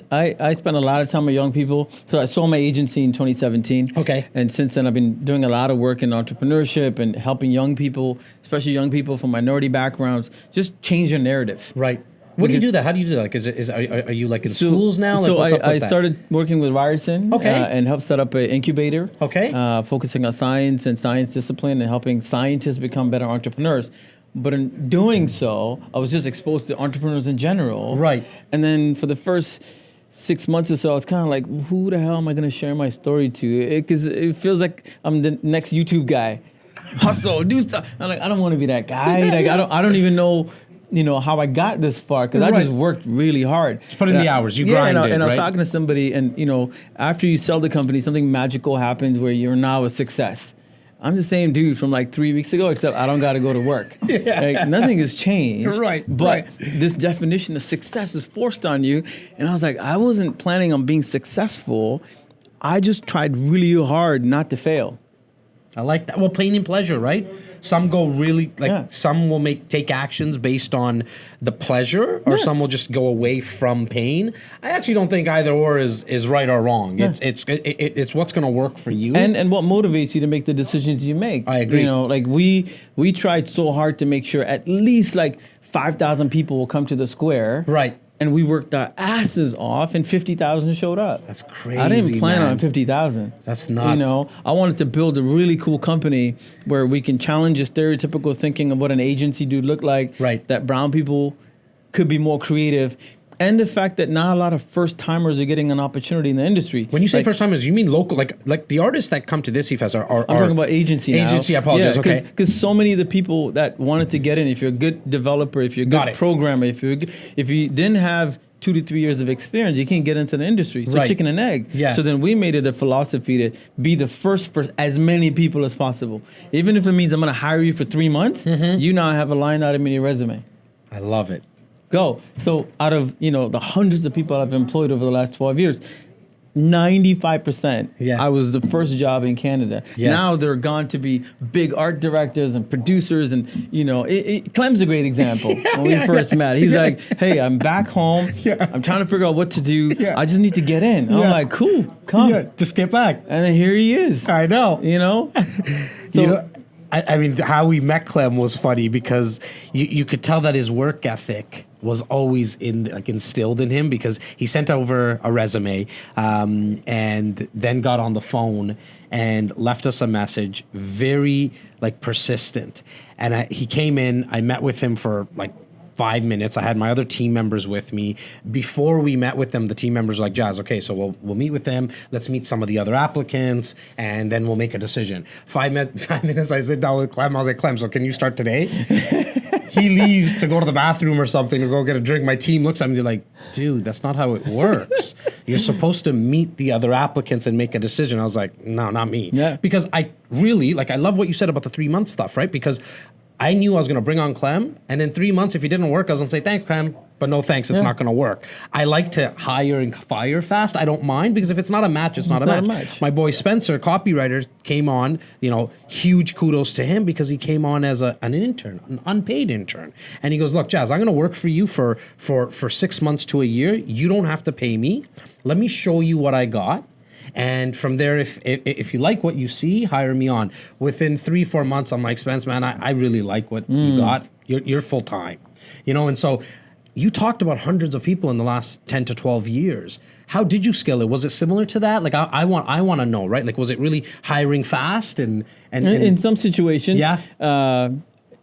Speaker 2: spent a lot of time with young people. So I sold my agency in 2017.
Speaker 4: Okay.
Speaker 2: And since then, I've been doing a lot of work in entrepreneurship and helping young people, especially young people from minority backgrounds, just change their narrative.
Speaker 4: Right. What do you do that? How do you do that? Like, are you like in schools now? Like,
Speaker 2: so
Speaker 4: what's up with
Speaker 2: I
Speaker 4: that?
Speaker 2: started working with Ryerson and helped set up an incubator. Focusing on science and science discipline and helping scientists become better entrepreneurs. But in doing so, I was just exposed to entrepreneurs in general.
Speaker 4: Right.
Speaker 2: And then for the first 6 months or so, I was kind of like, who the hell am I going to share my story to? Because it feels like I'm the next YouTube guy. Hustle, do stuff. I'm like, I don't want to be that guy. Like, I don't even know how I got this far, because I just worked really hard.
Speaker 4: Put in the hours, you grinded,
Speaker 2: and I was talking to somebody, and after you sell the company, something magical happens where you're now a success. I'm the same dude from like 3 weeks ago, except I don't got to go to work. Like, nothing has changed. But this definition of success is forced on you, and I was like, I wasn't planning on being successful. I just tried really hard not to fail.
Speaker 4: I like that. Well, pain and pleasure, right? Some go really, some will take actions based on the pleasure, or some will just go away from pain. I actually don't think either or is right or wrong. It's what's going to work for you.
Speaker 2: And what motivates you to make the decisions you make.
Speaker 4: I agree.
Speaker 2: Like we tried so hard to make sure at least like 5,000 people will come to the square.
Speaker 4: Right.
Speaker 2: And we worked our asses off, and 50,000 showed up.
Speaker 4: That's crazy.
Speaker 2: I didn't plan on 50,000.
Speaker 4: That's nuts.
Speaker 2: I wanted to build a really cool company where we can challenge the stereotypical thinking of what an agency dude looked like.
Speaker 4: Right.
Speaker 2: That brown people could be more creative, And the fact that not a lot of first timers are getting an opportunity in the industry.
Speaker 4: When you say first timers, you mean local, like the artists that come to this Fest are
Speaker 2: I'm talking about agency now.
Speaker 4: Agency, I apologize. Okay.
Speaker 2: Because so many of the people that wanted to get in, if you're a good developer, if you're a good programmer, if you didn't have 2 to 3 years of experience, you can't get into the industry. So chicken and egg.
Speaker 4: Yeah.
Speaker 2: So then we made it a philosophy to be the first for as many people as possible. Even if it means I'm going to hire you for 3 months, you now have a line item in your resume.
Speaker 4: I love it.
Speaker 2: Go. So out of, the hundreds of people I've employed over the last 12 years, 95%, I was the first job in Canada. Now they're gone to be big art directors and producers, and Clem's a great example. When we first met, he's like, "Hey, I'm back home. I'm trying to figure out what to do. I just need to get in." I'm like, "Cool, come,
Speaker 4: just get back."
Speaker 2: And then here he is.
Speaker 4: I know.
Speaker 2: So,
Speaker 4: I mean, how we met Clem was funny because you could tell that his work ethic was always instilled in him, because he sent over a resume and then got on the phone and left us a message, very persistent. And he came in, I met with him for 5 minutes. I had my other team members with me. Before we met with them, the team members were like, Jas, okay, so we'll meet with them. Let's meet some of the other applicants, and then we'll make a decision. 5 minutes, I sit down with Clem. I was like, Clem, so can you start today? He leaves to go to the bathroom or something to go get a drink. My team looks at me, they're like, dude, that's not how it works. You're supposed to meet the other applicants and make a decision. I was like, no, not me.
Speaker 2: Yeah.
Speaker 4: Because I really, I love what you said about the 3 month stuff, right? Because I knew I was going to bring on Clem, and in 3 months, if he didn't work, I was going to say, thanks, Clem, but no thanks, it's not going to work. I like to hire and fire fast. I don't mind, because if it's not a match, it's not a match. My boy Spencer, copywriter, came on, huge kudos to him, because he came on as an intern, an unpaid intern. And he goes, look, Jas, I'm going to work for you for 6 months to a year. You don't have to pay me. Let me show you what I got. And from there, if you like what you see, hire me on. Within 3-4 months, I'm like, Spence, man, I really like what you got. You're full time, And so you talked about hundreds of people in the last 10 to 12 years. How did you scale it? Was it similar to that? I want to know, right? Was it really hiring fast and
Speaker 2: in some situations?
Speaker 4: Yeah.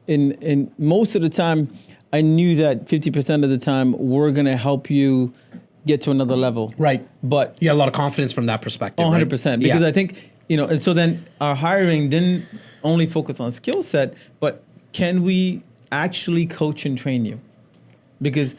Speaker 2: In most of the time, I knew that 50% of the time we're gonna help you get to another level.
Speaker 4: Right.
Speaker 2: But
Speaker 4: you had a lot of confidence from that perspective.
Speaker 2: 100%.
Speaker 4: Right?
Speaker 2: Because I think, and so then our hiring didn't only focus on skill set, but can we actually coach and train you? Because,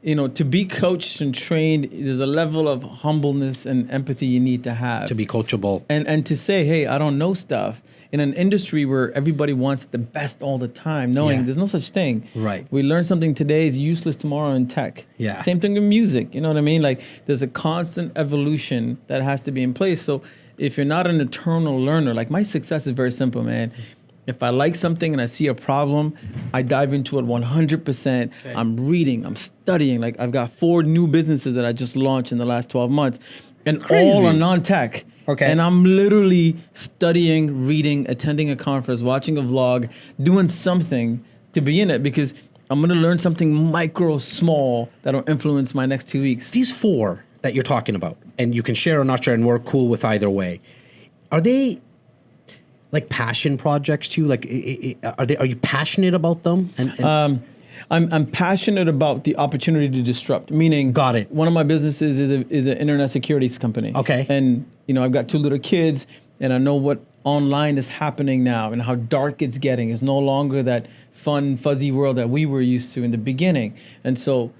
Speaker 2: to be coached and trained, there's a level of humbleness and empathy you need to have.
Speaker 4: To be coachable.
Speaker 2: And to say, hey, I don't know stuff. In an industry where everybody wants the best all the time, knowing there's no such thing.
Speaker 4: Right.
Speaker 2: We learn something today is useless tomorrow in tech.
Speaker 4: Yeah.
Speaker 2: Same thing with music. You know what I mean? There's a constant evolution that has to be in place. So if you're not an eternal learner, my success is very simple, man. If I like something and I see a problem, I dive into it 100%. Okay. I'm reading, I'm studying. I've got 4 new businesses that I just launched in the last 12 months, and all are non-tech.
Speaker 4: Okay.
Speaker 2: And I'm literally studying, reading, attending a conference, watching a vlog, doing something to be in it, because I'm going to learn something micro, small, that'll influence my next 2 weeks.
Speaker 4: These 4 that you're talking about, and you can share or not share, and we're cool with either way, are they passion projects to you? Are you passionate about them?
Speaker 2: I'm passionate about the opportunity to disrupt. Meaning,
Speaker 4: got it.
Speaker 2: One of my businesses is an internet securities company.
Speaker 4: Okay.
Speaker 2: And I've got 2 little kids, and I know what online is happening now and how dark it's getting. It's no longer that fun, fuzzy world that we were used to in the beginning. And so,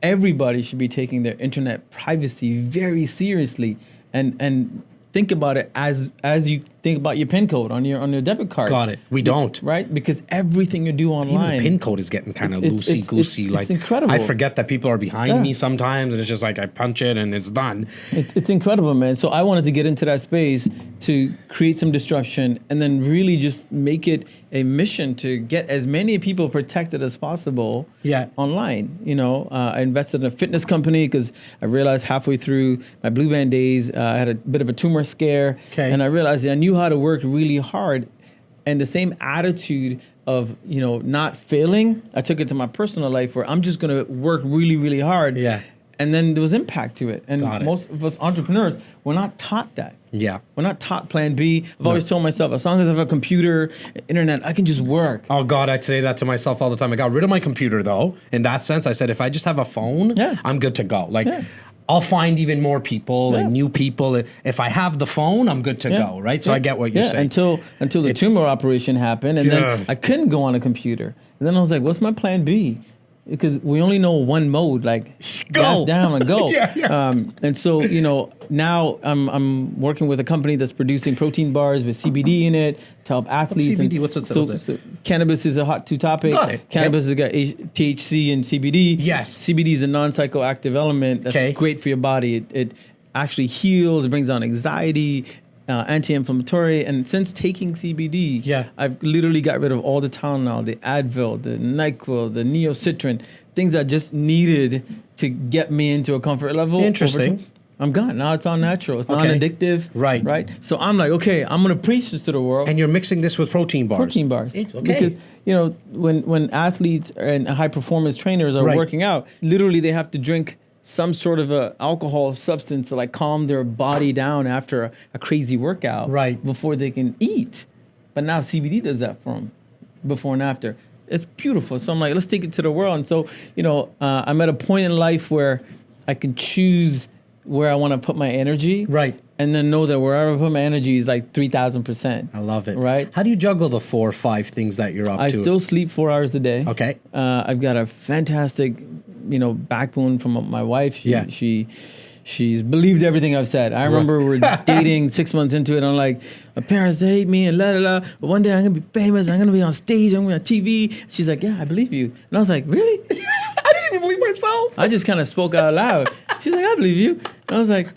Speaker 2: everybody should be taking their internet privacy very seriously, and think about it as you think about your PIN code on your debit card.
Speaker 4: Got it. We don't.
Speaker 2: Right? Because everything you do online.
Speaker 4: Even the PIN code is getting kind of loosey-goosey.
Speaker 2: It's incredible.
Speaker 4: I forget that people are behind me sometimes, and it's just I punch it and it's done.
Speaker 2: It's incredible, man. So I wanted to get into that space to create some disruption, and then really just make it a mission to get as many people protected as possible online. I invested in a fitness company because I realized halfway through my Blue Band days, I had a bit of a tumor scare.
Speaker 4: Okay.
Speaker 2: And I realized I knew how to work really hard, and the same attitude of not failing, I took it to my personal life where I'm just going to work really, really hard.
Speaker 4: Yeah.
Speaker 2: And then there was impact to it. And
Speaker 4: Got it.
Speaker 2: most of us entrepreneurs, we're not taught that.
Speaker 4: Yeah.
Speaker 2: We're not taught plan B. I've always told myself, as long as I have a computer, internet, I can just work.
Speaker 4: Oh God, I say that to myself all the time. I got rid of my computer though. In that sense, I said if I just have a phone, I'm good to go. Like I'll find even more people and new people. If I have the phone, I'm good to go, right? So I get what you're saying.
Speaker 2: Until the tumor operation happened, and then I couldn't go on a computer. And then I was like, what's my plan B? Because we only know one mode, like gas down and go. And so, you know, now I'm working with a company that's producing protein bars with CBD in it to help athletes.
Speaker 4: What's CBD? What's it?
Speaker 2: So cannabis is a hot topic.
Speaker 4: Got it.
Speaker 2: Cannabis has got THC and CBD.
Speaker 4: Yes.
Speaker 2: CBD is a non-psychoactive element that's great for your body. It actually heals. It brings down anxiety. Anti-inflammatory, and since taking CBD, I've literally got rid of all the Tylenol, the Advil, the NyQuil, the Neocitrin, things I just needed to get me into a comfort level.
Speaker 4: Interesting.
Speaker 2: I'm gone. Now it's all natural. It's non-addictive. Right. So I'm like, okay, I'm going to preach this to the world.
Speaker 4: And you're mixing this with protein bars.
Speaker 2: Protein bars. Because, you know, when athletes and high-performance trainers are working out, literally they have to drink some sort of a alcohol substance to like calm their body down after a crazy workout before they can eat. But now CBD does that for them before and after. It's beautiful. So I'm like, let's take it to the world. And so, you know, I'm at a point in life where I can choose where I want to put my energy. And then know that wherever I put my energy is like 3,000%.
Speaker 4: I love it.
Speaker 2: Right?
Speaker 4: How do you juggle the 4 or 5 things that you're up to?
Speaker 2: I still sleep 4 hours a day.
Speaker 4: Okay.
Speaker 2: I've got a fantastic, you know, backbone from my wife. She's believed everything I've said. I remember we're dating 6 months into it. I'm like, my parents hate me and la. But one day I'm gonna be famous. I'm gonna be on stage. I'm gonna be on TV. She's like, yeah, I believe you. And I was like, really?
Speaker 4: I didn't even believe myself.
Speaker 2: I just kind of spoke out loud. She's like, I believe you. And I was like,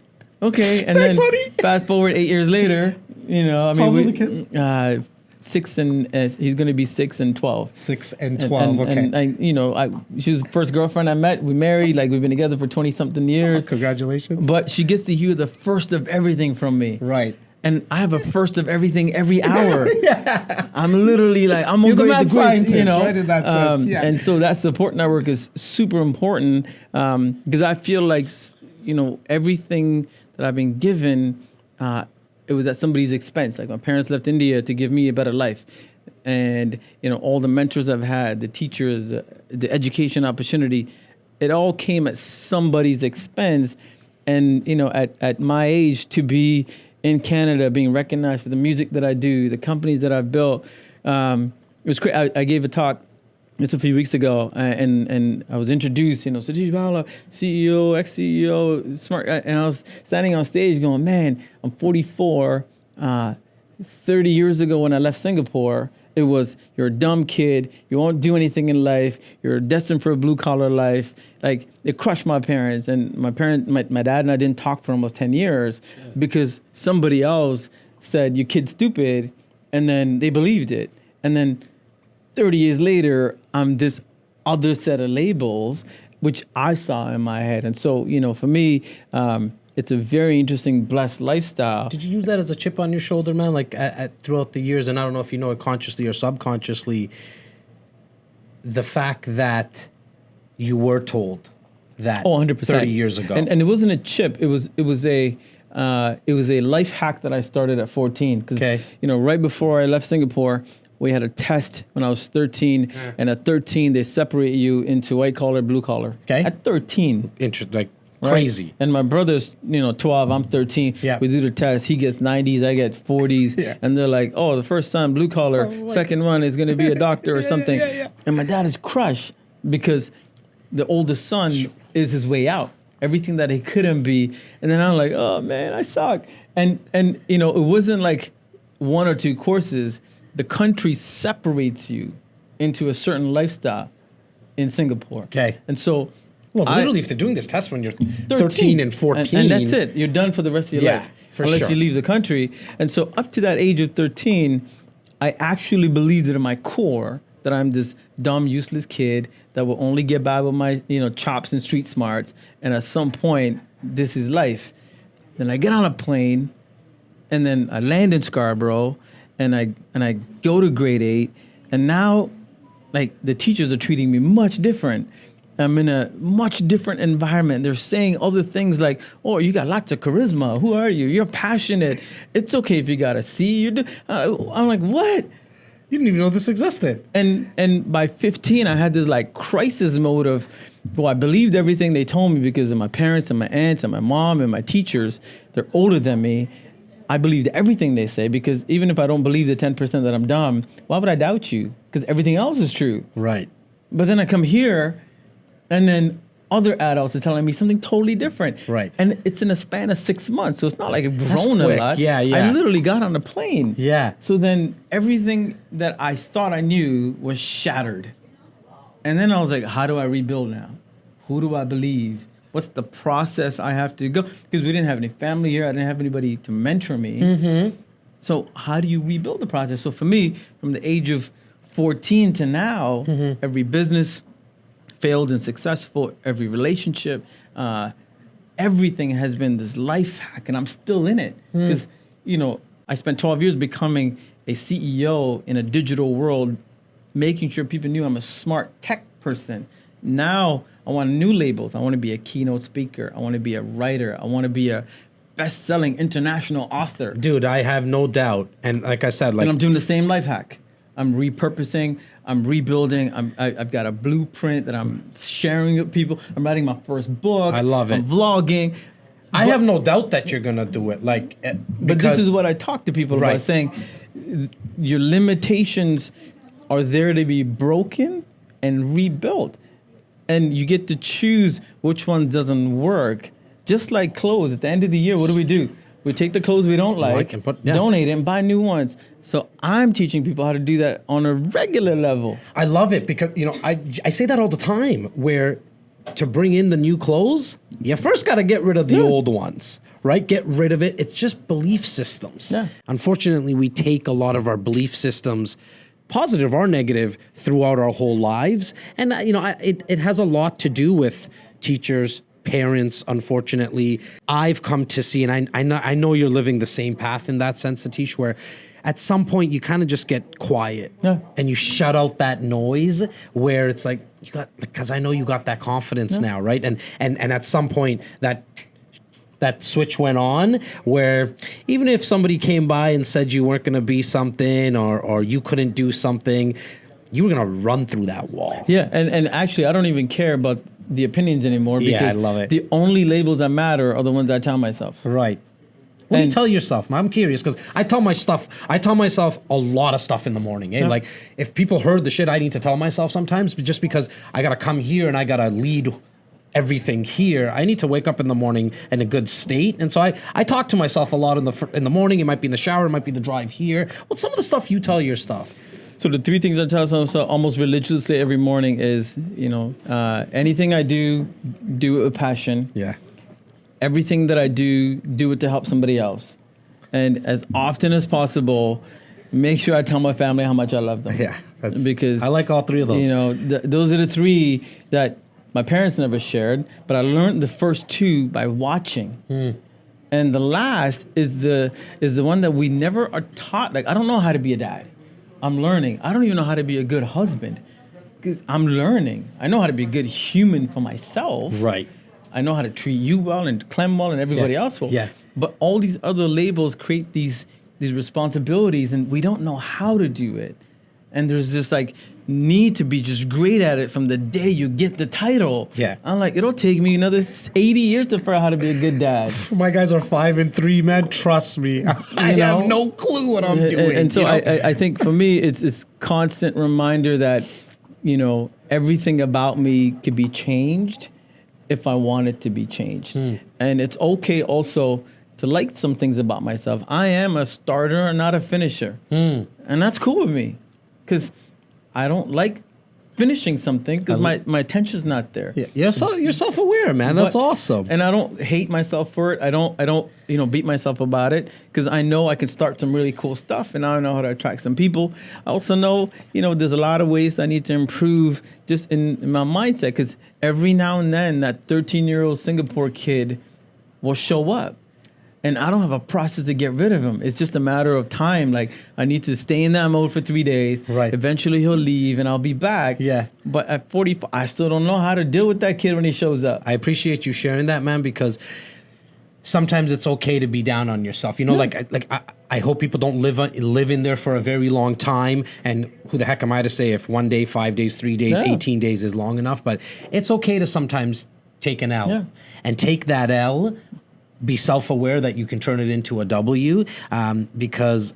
Speaker 2: okay. And
Speaker 4: thanks,
Speaker 2: then
Speaker 4: honey.
Speaker 2: fast forward 8 years later, you know, I mean,
Speaker 4: how old are the kids?
Speaker 2: 6 and he's going to be 6 and 12.
Speaker 4: 6 and 12.
Speaker 2: And I, you know, she was the first girlfriend I met. We married, like we've been together for 20 something years.
Speaker 4: Congratulations.
Speaker 2: But she gets to hear the first of everything from me.
Speaker 4: Right.
Speaker 2: And I have a first of everything every hour. I'm literally like, I'm
Speaker 4: You're
Speaker 2: gonna
Speaker 4: the mad scientist,
Speaker 2: you know?
Speaker 4: right? In that sense,
Speaker 2: And so that support network is super important because I feel like, you know, everything that I've been given, it was at somebody's expense. Like my parents left India to give me a better life. And, you know, all the mentors I've had, the teachers, the education opportunity, it all came at somebody's expense. And, you know, at my age to be in Canada, being recognized for the music that I do, the companies that I've built, it was great. I gave a talk just a few weeks ago, and I was introduced, you know, Satish Bala, CEO, ex-CEO, smart, and I was standing on stage going, man, I'm 44. 30 years ago when I left Singapore, it was, you're a dumb kid, you won't do anything in life, you're destined for a blue-collar life. Like, it crushed my parents, and my dad and I didn't talk for almost 10 years because somebody else said, your kid's stupid, and then they believed it. And then 30 years later, I'm this other set of labels, which I saw in my head. And so, you know, for me, it's a very interesting, blessed lifestyle.
Speaker 4: Did you use that as a chip on your shoulder, man? Like throughout the years, and I don't know if you know it consciously or subconsciously, the fact that you were told that
Speaker 2: 100%.
Speaker 4: 30 years ago.
Speaker 2: And it wasn't a chip. It was a life hack that I started at 14. Because, you know, right before I left Singapore, we had a test when I was 13, and at 13 they separate you into white collar, blue collar.
Speaker 4: Okay.
Speaker 2: At 13.
Speaker 4: Like crazy.
Speaker 2: Right? And my brother's, you know, 12, I'm 13.
Speaker 4: Yeah.
Speaker 2: We do the test. He gets 90s, I get 40s. And they're like, oh, the first son, blue collar. Second one is going to be a doctor or something. And my dad is crushed because the oldest son is his way out. Everything that he couldn't be. And then I'm like, oh, man, I suck. And you know, it wasn't like 1 or 2 courses. The country separates you into a certain lifestyle in Singapore.
Speaker 4: Okay.
Speaker 2: And so...
Speaker 4: Well, literally, if they're doing this test when you're 13 and 14.
Speaker 2: And that's it. You're done for the rest of your life. Unless you leave the country. And so up to that age of 13, I actually believed it in my core that I'm this dumb, useless kid that will only get by with my, you know, chops and street smarts. And at some point, this is life. Then I get on a plane, and then I land in Scarborough, and I go to grade 8, and now, like, the teachers are treating me much different. I'm in a much different environment. They're saying other things like, "Oh, you got lots of charisma. Who are you? You're passionate. It's okay if you got a C." I'm like, what?
Speaker 4: You didn't even know this existed.
Speaker 2: And by 15, I had this like crisis mode of, well, I believed everything they told me because of my parents and my aunts and my mom and my teachers. They're older than me. I believed everything they say because even if I don't believe the 10% that I'm dumb, why would I doubt you? Because everything else is true.
Speaker 4: Right.
Speaker 2: But then I come here, and then other adults are telling me something totally different.
Speaker 4: Right.
Speaker 2: And it's in a span of 6 months, so it's not like I've
Speaker 4: That's
Speaker 2: grown
Speaker 4: quick.
Speaker 2: a lot.
Speaker 4: Yeah, yeah.
Speaker 2: I literally got on a plane.
Speaker 4: Yeah.
Speaker 2: So then everything that I thought I knew was shattered. And then I was like, how do I rebuild now? Who do I believe? What's the process I have to go? Because we didn't have any family here. I didn't have anybody to mentor me. Mm-hmm. So how do you rebuild the process? So for me, from the age of 14 to now, every business failed and successful, every relationship, everything has been this life hack, and I'm still in it. Because, I spent 12 years becoming a CEO in a digital world, making sure people knew I'm a smart tech person. Now I want new labels. I want to be a keynote speaker. I want to be a writer. I want to be a best-selling international author.
Speaker 4: Dude, I have no doubt. And like I said,
Speaker 2: And I'm doing the same life hack. I'm repurposing. I'm rebuilding. I've got a blueprint that I'm sharing with people. I'm writing my first book.
Speaker 4: I love it.
Speaker 2: I'm vlogging.
Speaker 4: I have no doubt that you're gonna do it.
Speaker 2: But this is what I talk to people about, saying your limitations are there to be broken and rebuilt. And you get to choose which one doesn't work. Just like clothes, at the end of the year, what do? We take the clothes we don't like,
Speaker 4: and
Speaker 2: donate it, and buy new ones. So I'm teaching people how to do that on a regular level.
Speaker 4: I love it because, I say that all the time, where to bring in the new clothes, you first got to get rid of the old ones, right? Get rid of it. It's just belief systems.
Speaker 2: Yeah.
Speaker 4: Unfortunately, we take a lot of our belief systems, positive or negative, throughout our whole lives. And, it has a lot to do with teachers, parents. Unfortunately, I've come to see, and I know you're living the same path in that sense, Satish, where at some point you kind of just get quiet and you shut out that noise, where it's like, because I know you got that confidence now, right? And at some point that switch went on, where even if somebody came by and said you weren't going to be something, or you couldn't do something, you were going to run through that wall.
Speaker 2: Yeah, and actually, I don't even care about the opinions anymore, because
Speaker 4: I love it.
Speaker 2: The only labels that matter are the ones I tell myself.
Speaker 4: Right. What do you tell yourself? I'm curious, because I tell myself a lot of stuff in the morning. Yeah. Like, if people heard the shit I need to tell myself sometimes, just because I got to come here and I got to lead everything here, I need to wake up in the morning in a good state. And so I talk to myself a lot in the morning. It might be in the shower, it might be the drive here. What's some of the stuff you tell yourself?
Speaker 2: So the 3 things I tell myself almost religiously every morning is, anything I do it with passion.
Speaker 4: Yeah.
Speaker 2: Everything that I do it to help somebody else. And as often as possible, make sure I tell my family how much I love them.
Speaker 4: Yeah.
Speaker 2: Because
Speaker 4: I like all 3 of those.
Speaker 2: Those are the 3 that my parents never shared, but I learned the first 2 by watching. And the last is the one that we never are taught. Like, I don't know how to be a dad. I'm learning. I don't even know how to be a good husband, because I'm learning. I know how to be a good human for myself.
Speaker 4: Right.
Speaker 2: I know how to treat you well and Clem well and everybody else well.
Speaker 4: Yeah.
Speaker 2: But all these other labels create these responsibilities, and we don't know how to do it. And there's this need to be just great at it from the day you get the title.
Speaker 4: Yeah.
Speaker 2: I'm like, it'll take me another 80 years to figure out how to be a good dad.
Speaker 4: My guys are 5 and 3, man. Trust me. I have no clue what I'm doing.
Speaker 2: And so I think for me, it's this constant reminder that, everything about me could be changed if I want it to be changed. And it's okay also to like some things about myself. I am a starter and not a finisher. And that's cool with me, because I don't like finishing something because my attention's not there.
Speaker 4: Yeah. You're self-aware, man. That's awesome.
Speaker 2: And I don't hate myself for it. I don't beat myself about it, because I know I can start some really cool stuff, and I know how to attract some people. I also know, there's a lot of ways I need to improve just in my mindset, because every now and then that 13-year-old Singapore kid will show up. And I don't have a process to get rid of him. It's just a matter of time. Like, I need to stay in that mode for 3 days.
Speaker 4: Right.
Speaker 2: Eventually he'll leave and I'll be back.
Speaker 4: Yeah.
Speaker 2: But at 45, I still don't know how to deal with that kid when he shows up.
Speaker 4: I appreciate you sharing that, man, because sometimes it's okay to be down on yourself. You know, I hope people don't live in there for a very long time. And who the heck am I to say if 1 day, 5 days, 3 days, 18 days is long enough? But it's okay to sometimes take an L and take that L. Be self-aware that you can turn it into a W, because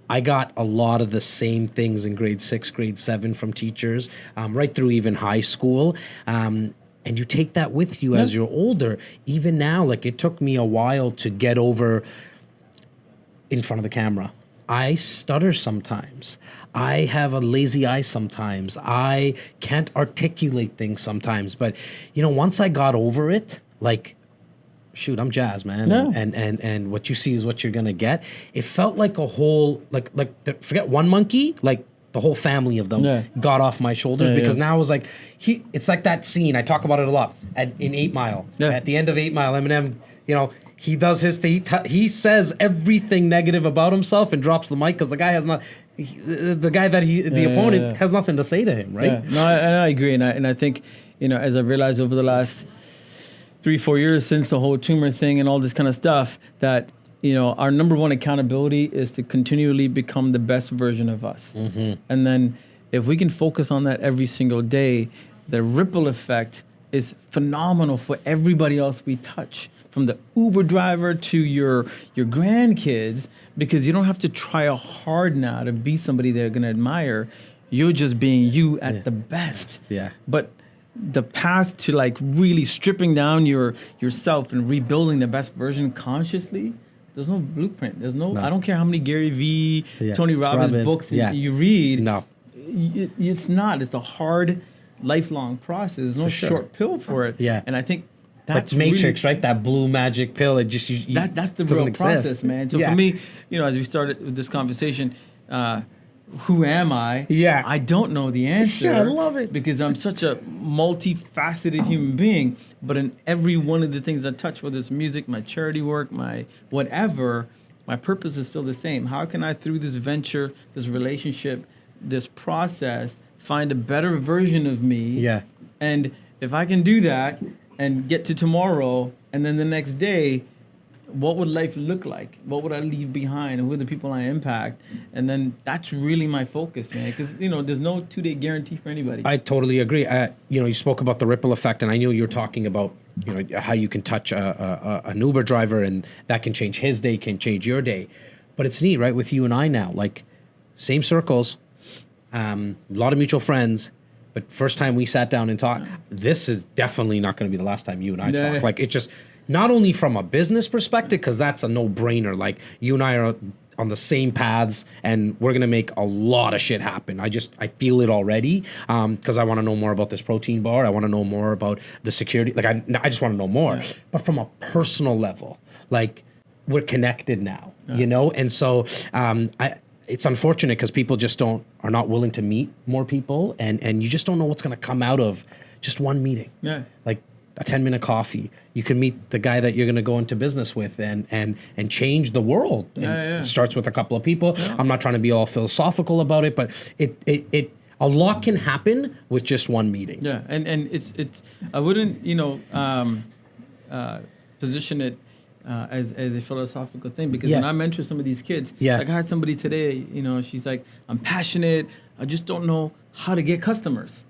Speaker 4: I got a lot of the same things in grade 6, grade 7 from teachers, right through even high school. And you take that with you as you're older. Even now, like, it took me a while to get over in front of the camera. I stutter sometimes. I have a lazy eye sometimes. I can't articulate things sometimes. But, you know, once I got over it, like, shoot, I'm Jas, man.
Speaker 2: No.
Speaker 4: And what you see is what you're gonna get. It felt like a whole, forget one monkey, like the whole family of them got off my shoulders, because now I was like, it's like that scene, I talk about it a lot, in 8 Mile. At the end of 8 Mile, Eminem, you know, he does his thing, he says everything negative about himself and drops the mic because the guy has not, the opponent has nothing to say to him, right?
Speaker 2: Yeah. No, I agree. And I think, you know, as I've realized over the last 3-4 years since the whole tumor thing and all this kind of stuff, that, you know, our number one accountability is to continually become the best version of us. Mm-hmm. And then if we can focus on that every single day, the ripple effect is phenomenal for everybody else we touch, from the Uber driver to your grandkids, because you don't have to try hard now to be somebody they're going to admire. You're just being you at the best.
Speaker 4: Yeah.
Speaker 2: But the path to, like, really stripping down yourself and rebuilding the best version consciously, there's no blueprint. There's no. I don't care how many Gary V, Tony Robbins books you read.
Speaker 4: No,
Speaker 2: it's not. It's a hard, lifelong process. There's no short pill for it.
Speaker 4: Yeah.
Speaker 2: And I think that's
Speaker 4: like Matrix,
Speaker 2: really,
Speaker 4: right? That blue magic pill. It just
Speaker 2: that's the
Speaker 4: real
Speaker 2: process, man. So for me, you know, as we started with this conversation, who am I?
Speaker 4: Yeah.
Speaker 2: I don't know the answer.
Speaker 4: Yeah, I love it.
Speaker 2: Because I'm such a multifaceted human being. But in every one of the things I touch, whether it's music, my charity work, my whatever, my purpose is still the same. How can I, through this venture, this relationship, this process, find a better version of me?
Speaker 4: Yeah.
Speaker 2: And if I can do that and get to tomorrow and then the next day, what would life look like? What would I leave behind? Who are the people I impact? And then that's really my focus, man. Because, you know, there's no 2-day guarantee for anybody.
Speaker 4: I totally agree. You know, you spoke about the ripple effect, and I knew you were talking about, you know, how you can touch an Uber driver, and that can change his day, can change your day. But it's neat, right? With you and I now, like, same circles, a lot of mutual friends. But first time we sat down and talked, this is definitely not going to be the last time you and I talk. Like, it just, not only from a business perspective, because that's a no-brainer. Like, you and I are on the same paths, and we're going to make a lot of shit happen. I feel it already, because I want to know more about this protein bar. I want to know more about the security. Like, I just want to know more. Yeah. But from a personal level, like, we're connected now, you know? And so it's unfortunate because people just are not willing to meet more people, and you just don't know what's going to come out of just one meeting.
Speaker 2: Yeah.
Speaker 4: Like a 10-minute coffee. You can meet the guy that you're going to go into business with and change the world. It starts with a couple of people. Yeah. I'm not trying to be all philosophical about it, but it a lot can happen with just one meeting.
Speaker 2: Yeah, and it's I wouldn't, you know, position it as a philosophical thing, because when I mentor some of these kids, like I had somebody today, you know, she's like, I'm passionate, I just don't know how to get customers.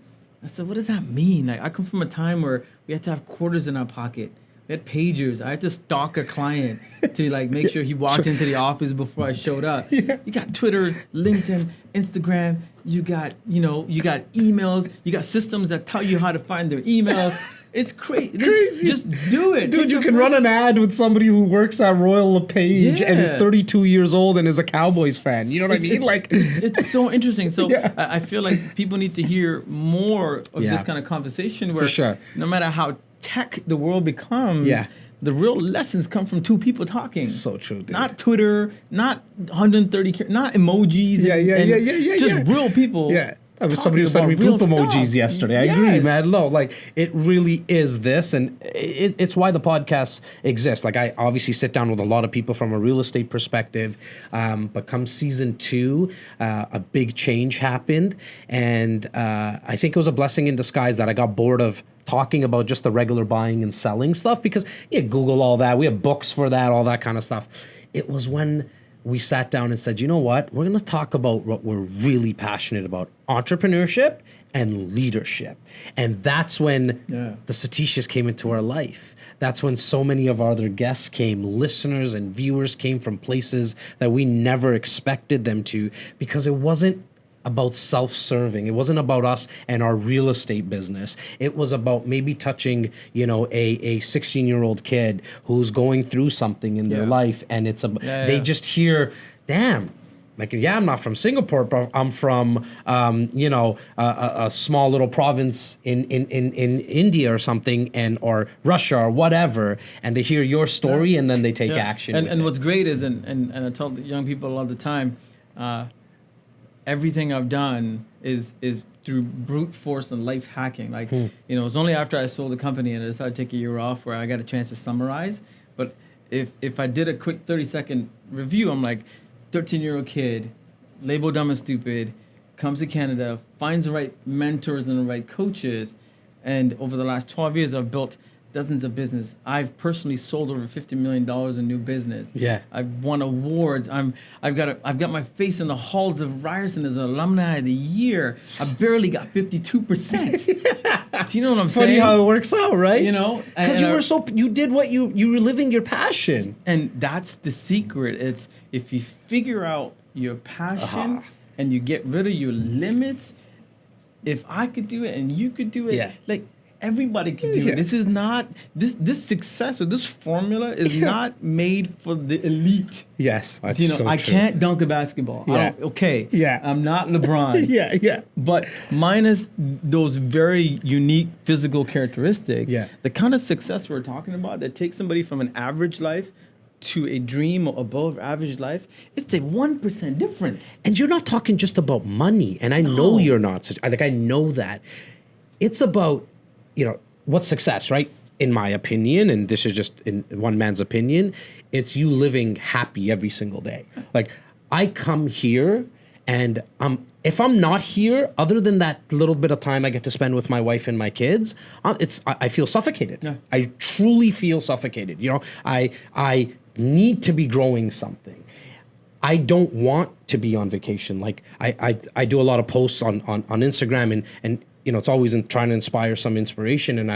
Speaker 2: I said, what does that mean? Like, I come from a time where we had to have quarters in our pocket. We had pagers. I had to stalk a client to, like, make sure he walked into the office before I showed up. You got Twitter, LinkedIn, Instagram. You got emails. You got systems that tell you how to find their emails. It's crazy. Just do it.
Speaker 4: Dude, you can run an ad with somebody who works at Royal LePage and is 32 years old and is a Cowboys fan. You know what I mean?
Speaker 2: It's so interesting. So I feel like people need to hear more of this kind of conversation where no matter how tech the world becomes, the real lessons come from two people talking.
Speaker 4: So true, dude.
Speaker 2: Not Twitter, not 130, not emojis, just real people
Speaker 4: That was somebody who sent me
Speaker 2: real
Speaker 4: poop emojis
Speaker 2: stuff.
Speaker 4: yesterday. I agree, man. No, like it really is this, and it's why the podcast exists. Like I obviously sit down with a lot of people from a real estate perspective, but come season 2, a big change happened, and I think it was a blessing in disguise that I got bored of talking about just the regular buying and selling stuff, because you Google all that. We have books for that, all that kind of stuff. It was when we sat down and said, you know what? We're going to talk about what we're really passionate about, entrepreneurship and leadership. And that's when the Satishas came into our life. That's when so many of our other guests came, listeners and viewers came from places that we never expected them to, because it wasn't about self-serving. It wasn't about us and our real estate business. It was about maybe touching, a 16-year-old kid who's going through something in their life, and it's they just hear, damn. Like, I'm not from Singapore, but I'm from, a small little province in India or something, or Russia or whatever, and they hear your story and then they take action.
Speaker 2: And what's great is, and I tell the young people all the time, everything I've done is through brute force and life hacking. Like, it's only after I sold the company and I decided to take a year off where I got a chance to summarize. But if I did a quick 30-second review, I'm like, 13-year-old kid, labeled dumb and stupid, comes to Canada, finds the right mentors and the right coaches, and over the last 12 years, I've built dozens of business. I've personally sold over $50 million in new business. Yeah. I've won awards. I've got my face in the halls of Ryerson as an alumni of the year. I barely got 52%. Do you know what I'm saying?
Speaker 4: Funny how it works out, right?
Speaker 2: Because
Speaker 4: you did what you were living your passion.
Speaker 2: And that's the secret. It's if you figure out your passion and you get rid of your limits, if I could do it and you could do it, everybody can do it. This is not this success or this formula is not made for the elite.
Speaker 4: Yes, that's so
Speaker 2: I
Speaker 4: true.
Speaker 2: can't dunk a basketball. I'm not LeBron. But minus those very unique physical characteristics, the kind of success we're talking about that takes somebody from an average life to a dream or above average life, it's a 1% difference.
Speaker 4: And you're not talking just about money. And I know you're not. I know that. It's about what's success, right? In my opinion, and this is just in one man's opinion, it's you living happy every single day. Like, I come here and if I'm not here, other than that little bit of time I get to spend with my wife and my kids, I feel suffocated. Yeah. I truly feel suffocated. I need to be growing something. I don't want to be on vacation. Like I do a lot of posts on Instagram and it's always trying to inspire some inspiration. And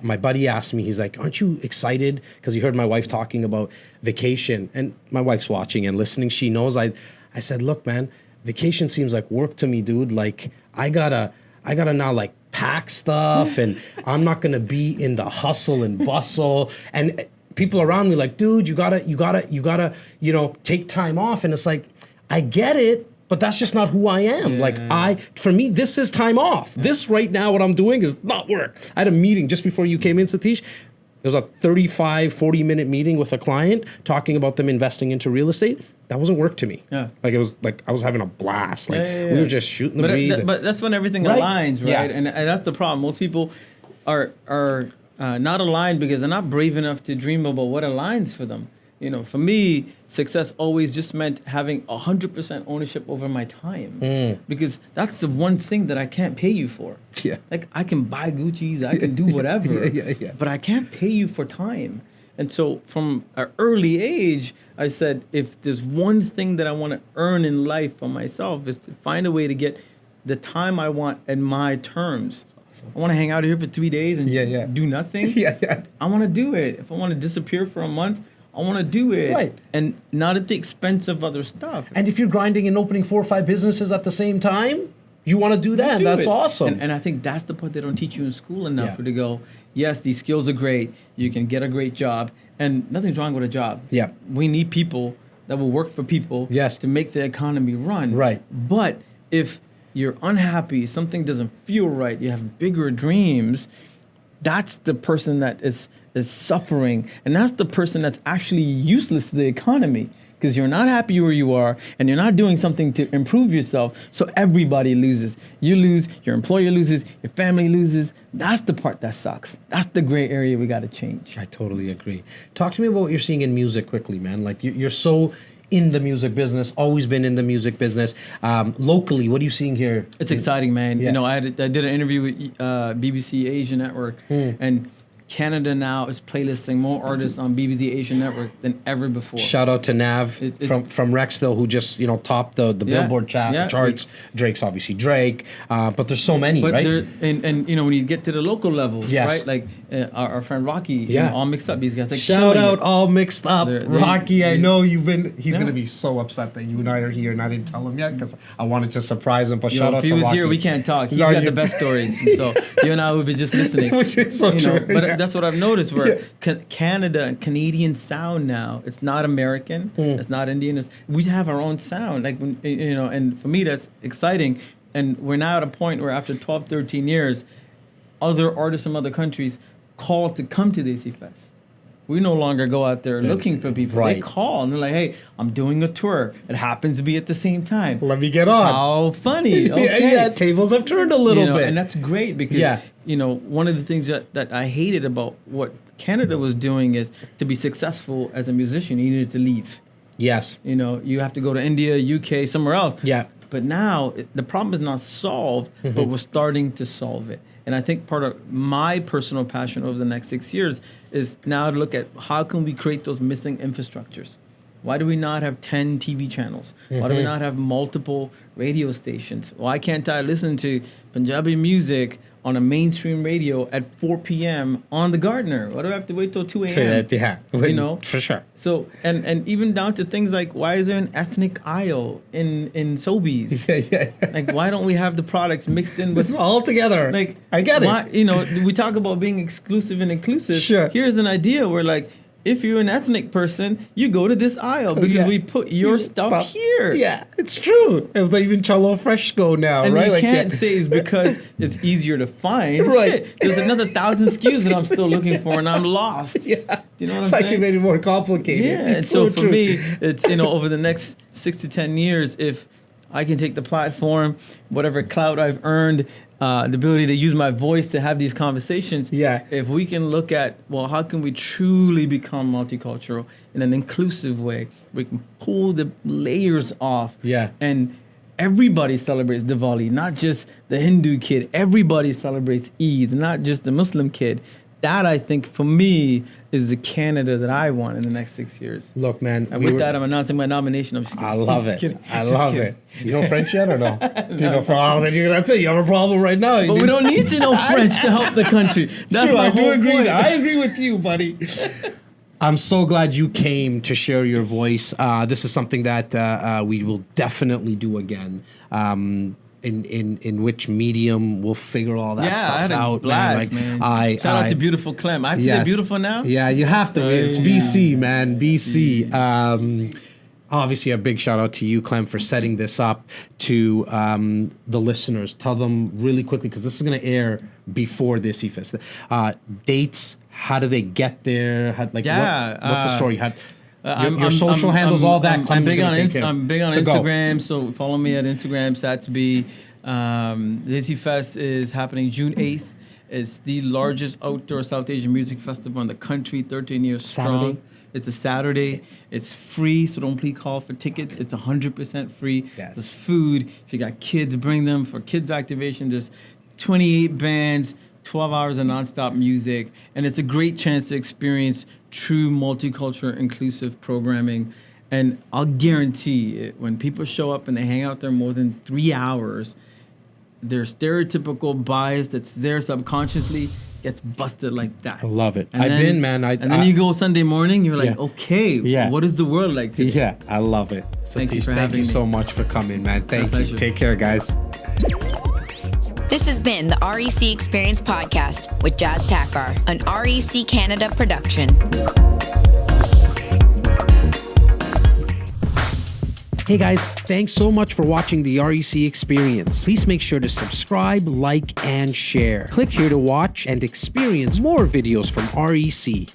Speaker 4: my buddy asked me, he's like, aren't you excited? Because he heard my wife talking about vacation. And my wife's watching and listening. She knows. I said, look, man, vacation seems like work to me, dude. Like, I gotta now like pack stuff and I'm not gonna be in the hustle and bustle. And people around me like, dude, you gotta, take time off. And it's like, I get it. But that's just not who I am. For me, this is time off. This right now, what I'm doing is not work. I had a meeting just before you came in, Satish. It was a 40-minute meeting with a client talking about them investing into real estate. That wasn't work to me. Yeah. Like, it was like I was having a blast. Like, we were just shooting the breeze.
Speaker 2: But that's when everything aligns, right? Yeah. And that's the problem. Most people are not aligned because they're not brave enough to dream about what aligns for them. For me, success always just meant having 100% ownership over my time. Because that's the one thing that I can't pay you for. Yeah. Like, I can buy Gucci's, I can do whatever, but I can't pay you for time. And so from an early age, I said, if there's one thing that I want to earn in life for myself is to find a way to get the time I want in my terms. Awesome. I want to hang out here for 3 days and do nothing. I want to do it. If I want to disappear for a month, I want to do it, right, and not at the expense of other stuff.
Speaker 4: And if you're grinding and opening 4 or 5 businesses at the same time, you want to do that. That's awesome.
Speaker 2: And I think that's the part they don't teach you in school enough. To go, yes, these skills are great. You can get a great job, and nothing's wrong with a job. Yeah, we need people that will work for people. Yes, to make the economy run. Right. But if you're unhappy, something doesn't feel right, you have bigger dreams, that's the person that is suffering, and that's the person that's actually useless to the economy. Because you're not happy where you are, and you're not doing something to improve yourself, so everybody loses. You lose, your employer loses, your family loses. That's the part that sucks. That's the gray area we got to change.
Speaker 4: I totally agree. Talk to me about what you're seeing in music quickly, man. Like you're so in the music business, always been in the music business. Locally, what are you seeing here?
Speaker 2: It's exciting, man.
Speaker 4: Yeah.
Speaker 2: You know, I did an interview with BBC Asia Network, and Canada now is playlisting more artists on BBC Asian Network than ever before.
Speaker 4: Shout out to Nav from Rexdale, who just topped the Billboard charts. Drake's obviously Drake, but there's so many, right?
Speaker 2: And you know, when you get to the local level, right? Like our friend Rocky, All Mixed Up. These guys like
Speaker 4: shout out All Mixed Up, Rocky. I know you've been. He's gonna be so upset that you and I are here, and I didn't tell him yet because I wanted to surprise him. But shout out to Rocky. If he was here,
Speaker 2: we can't talk. He's got the best stories, and so you and I would be just listening.
Speaker 4: Which is so true.
Speaker 2: But that's what I've noticed. Where Canada and Canadian sound now, it's not American, it's not Indian. We have our own sound, like you know. And for me, that's exciting. And we're now at a point where after 12, 13 years, other artists from other countries call to come to the AC Fest. We no longer go out there looking for people. Right. They call and they're like, "Hey, I'm doing a tour. It happens to be at the same time.
Speaker 4: Let me get on."
Speaker 2: How funny! Okay.
Speaker 4: Tables have turned a little bit,
Speaker 2: and that's great because you know, one of the things that I hated about what Canada was doing is to be successful as a musician, you needed to leave.
Speaker 4: Yes.
Speaker 2: You know, you have to go to India, UK, somewhere else.
Speaker 4: Yeah.
Speaker 2: But now the problem is not solved, but we're starting to solve it. And I think part of my personal passion over the next 6 years is now to look at how can we create those missing infrastructures. Why do we not have 10 TV channels? Why do we not have multiple radio stations? Why can't I listen to Punjabi music on a mainstream radio at 4 p.m. on the Gardner? Why do I have to wait till 2 a.m.?
Speaker 4: Yeah,
Speaker 2: you know,
Speaker 4: for sure.
Speaker 2: So and even down to things like, why is there an ethnic aisle in Sobeys? Like, why don't we have the products mixed in with
Speaker 4: it's all together?
Speaker 2: Like,
Speaker 4: I get it.
Speaker 2: You know, we talk about being exclusive and inclusive.
Speaker 4: Sure.
Speaker 2: Here's an idea where, like, if you're an ethnic person, you go to this aisle because we put your stuff here.
Speaker 4: Yeah, it's true. Even Chalo Fresh go now,
Speaker 2: and
Speaker 4: right?
Speaker 2: And you can't say it's because it's easier to find.
Speaker 4: Right.
Speaker 2: Shit, there's another 1,000 SKUs that I'm still looking for, and I'm lost.
Speaker 4: Yeah.
Speaker 2: Do you know what I'm saying?
Speaker 4: It's actually made it more complicated.
Speaker 2: Yeah,
Speaker 4: it's
Speaker 2: and so
Speaker 4: true.
Speaker 2: for me, it's, you know, over the next 6 to 10 years, if I can take the platform, whatever clout I've earned, the ability to use my voice to have these conversations.
Speaker 4: Yeah.
Speaker 2: If we can look at, well, how can we truly become multicultural in an inclusive way? We can pull the layers off.
Speaker 4: Yeah.
Speaker 2: And everybody celebrates Diwali, not just the Hindu kid. Everybody celebrates Eid, not just the Muslim kid. That, I think, for me, is the Canada that I want in the next 6 years.
Speaker 4: Look, man.
Speaker 2: And with that, I'm announcing my nomination. I'm just kidding.
Speaker 4: I love it. I love it. You know French yet or no? Do you know French? Oh, then that's it. You have a problem right now.
Speaker 2: But we don't need to know French to help the country. That's
Speaker 4: true,
Speaker 2: my whole
Speaker 4: agree.
Speaker 2: point.
Speaker 4: I agree with you, buddy. I'm so glad you came to share your voice. This is something that we will definitely do again. In which medium we'll figure all that stuff out,
Speaker 2: blast,
Speaker 4: man.
Speaker 2: Shout out to beautiful Clem. I have to say beautiful now?
Speaker 4: Yeah, you have to. It's BC, man. BC. Obviously, a big shout out to you, Clem, for setting this up to the listeners. Tell them really quickly, because this is going to air before this EFest. Dates, how do they get there? What's the story? Your social handles, all that.
Speaker 2: I'm big on Instagram, so follow me at Instagram, Satsby. The AC Fest is happening June 8th. It's the largest outdoor South Asian music festival in the country, 13 years strong. It's a Saturday. It's free, so don't please call for tickets. It's 100% free.
Speaker 4: Yes.
Speaker 2: There's food. If you got kids, bring them for kids activation. There's 28 bands, 12 hours of nonstop music, and it's a great chance to experience true multicultural inclusive programming. And I'll guarantee it, when people show up and they hang out there more than 3 hours, their stereotypical bias that's there subconsciously gets busted like that.
Speaker 4: I love it.
Speaker 2: And
Speaker 4: I've
Speaker 2: then,
Speaker 4: been, man.
Speaker 2: Then you go Sunday morning, you're like, okay, what is the world like today?
Speaker 4: Yeah, I love it.
Speaker 2: Thank you
Speaker 4: Satish,
Speaker 2: for having me.
Speaker 4: Thank you so much for coming, man. Thank you.
Speaker 2: Pleasure.
Speaker 4: Take care, guys.
Speaker 5: This has been the REC Experience Podcast with Jas Takhar, an REC Canada production.
Speaker 4: Hey guys, thanks so much for watching the REC Experience. Please make sure to subscribe, like, and share. Click here to watch and experience more videos from REC.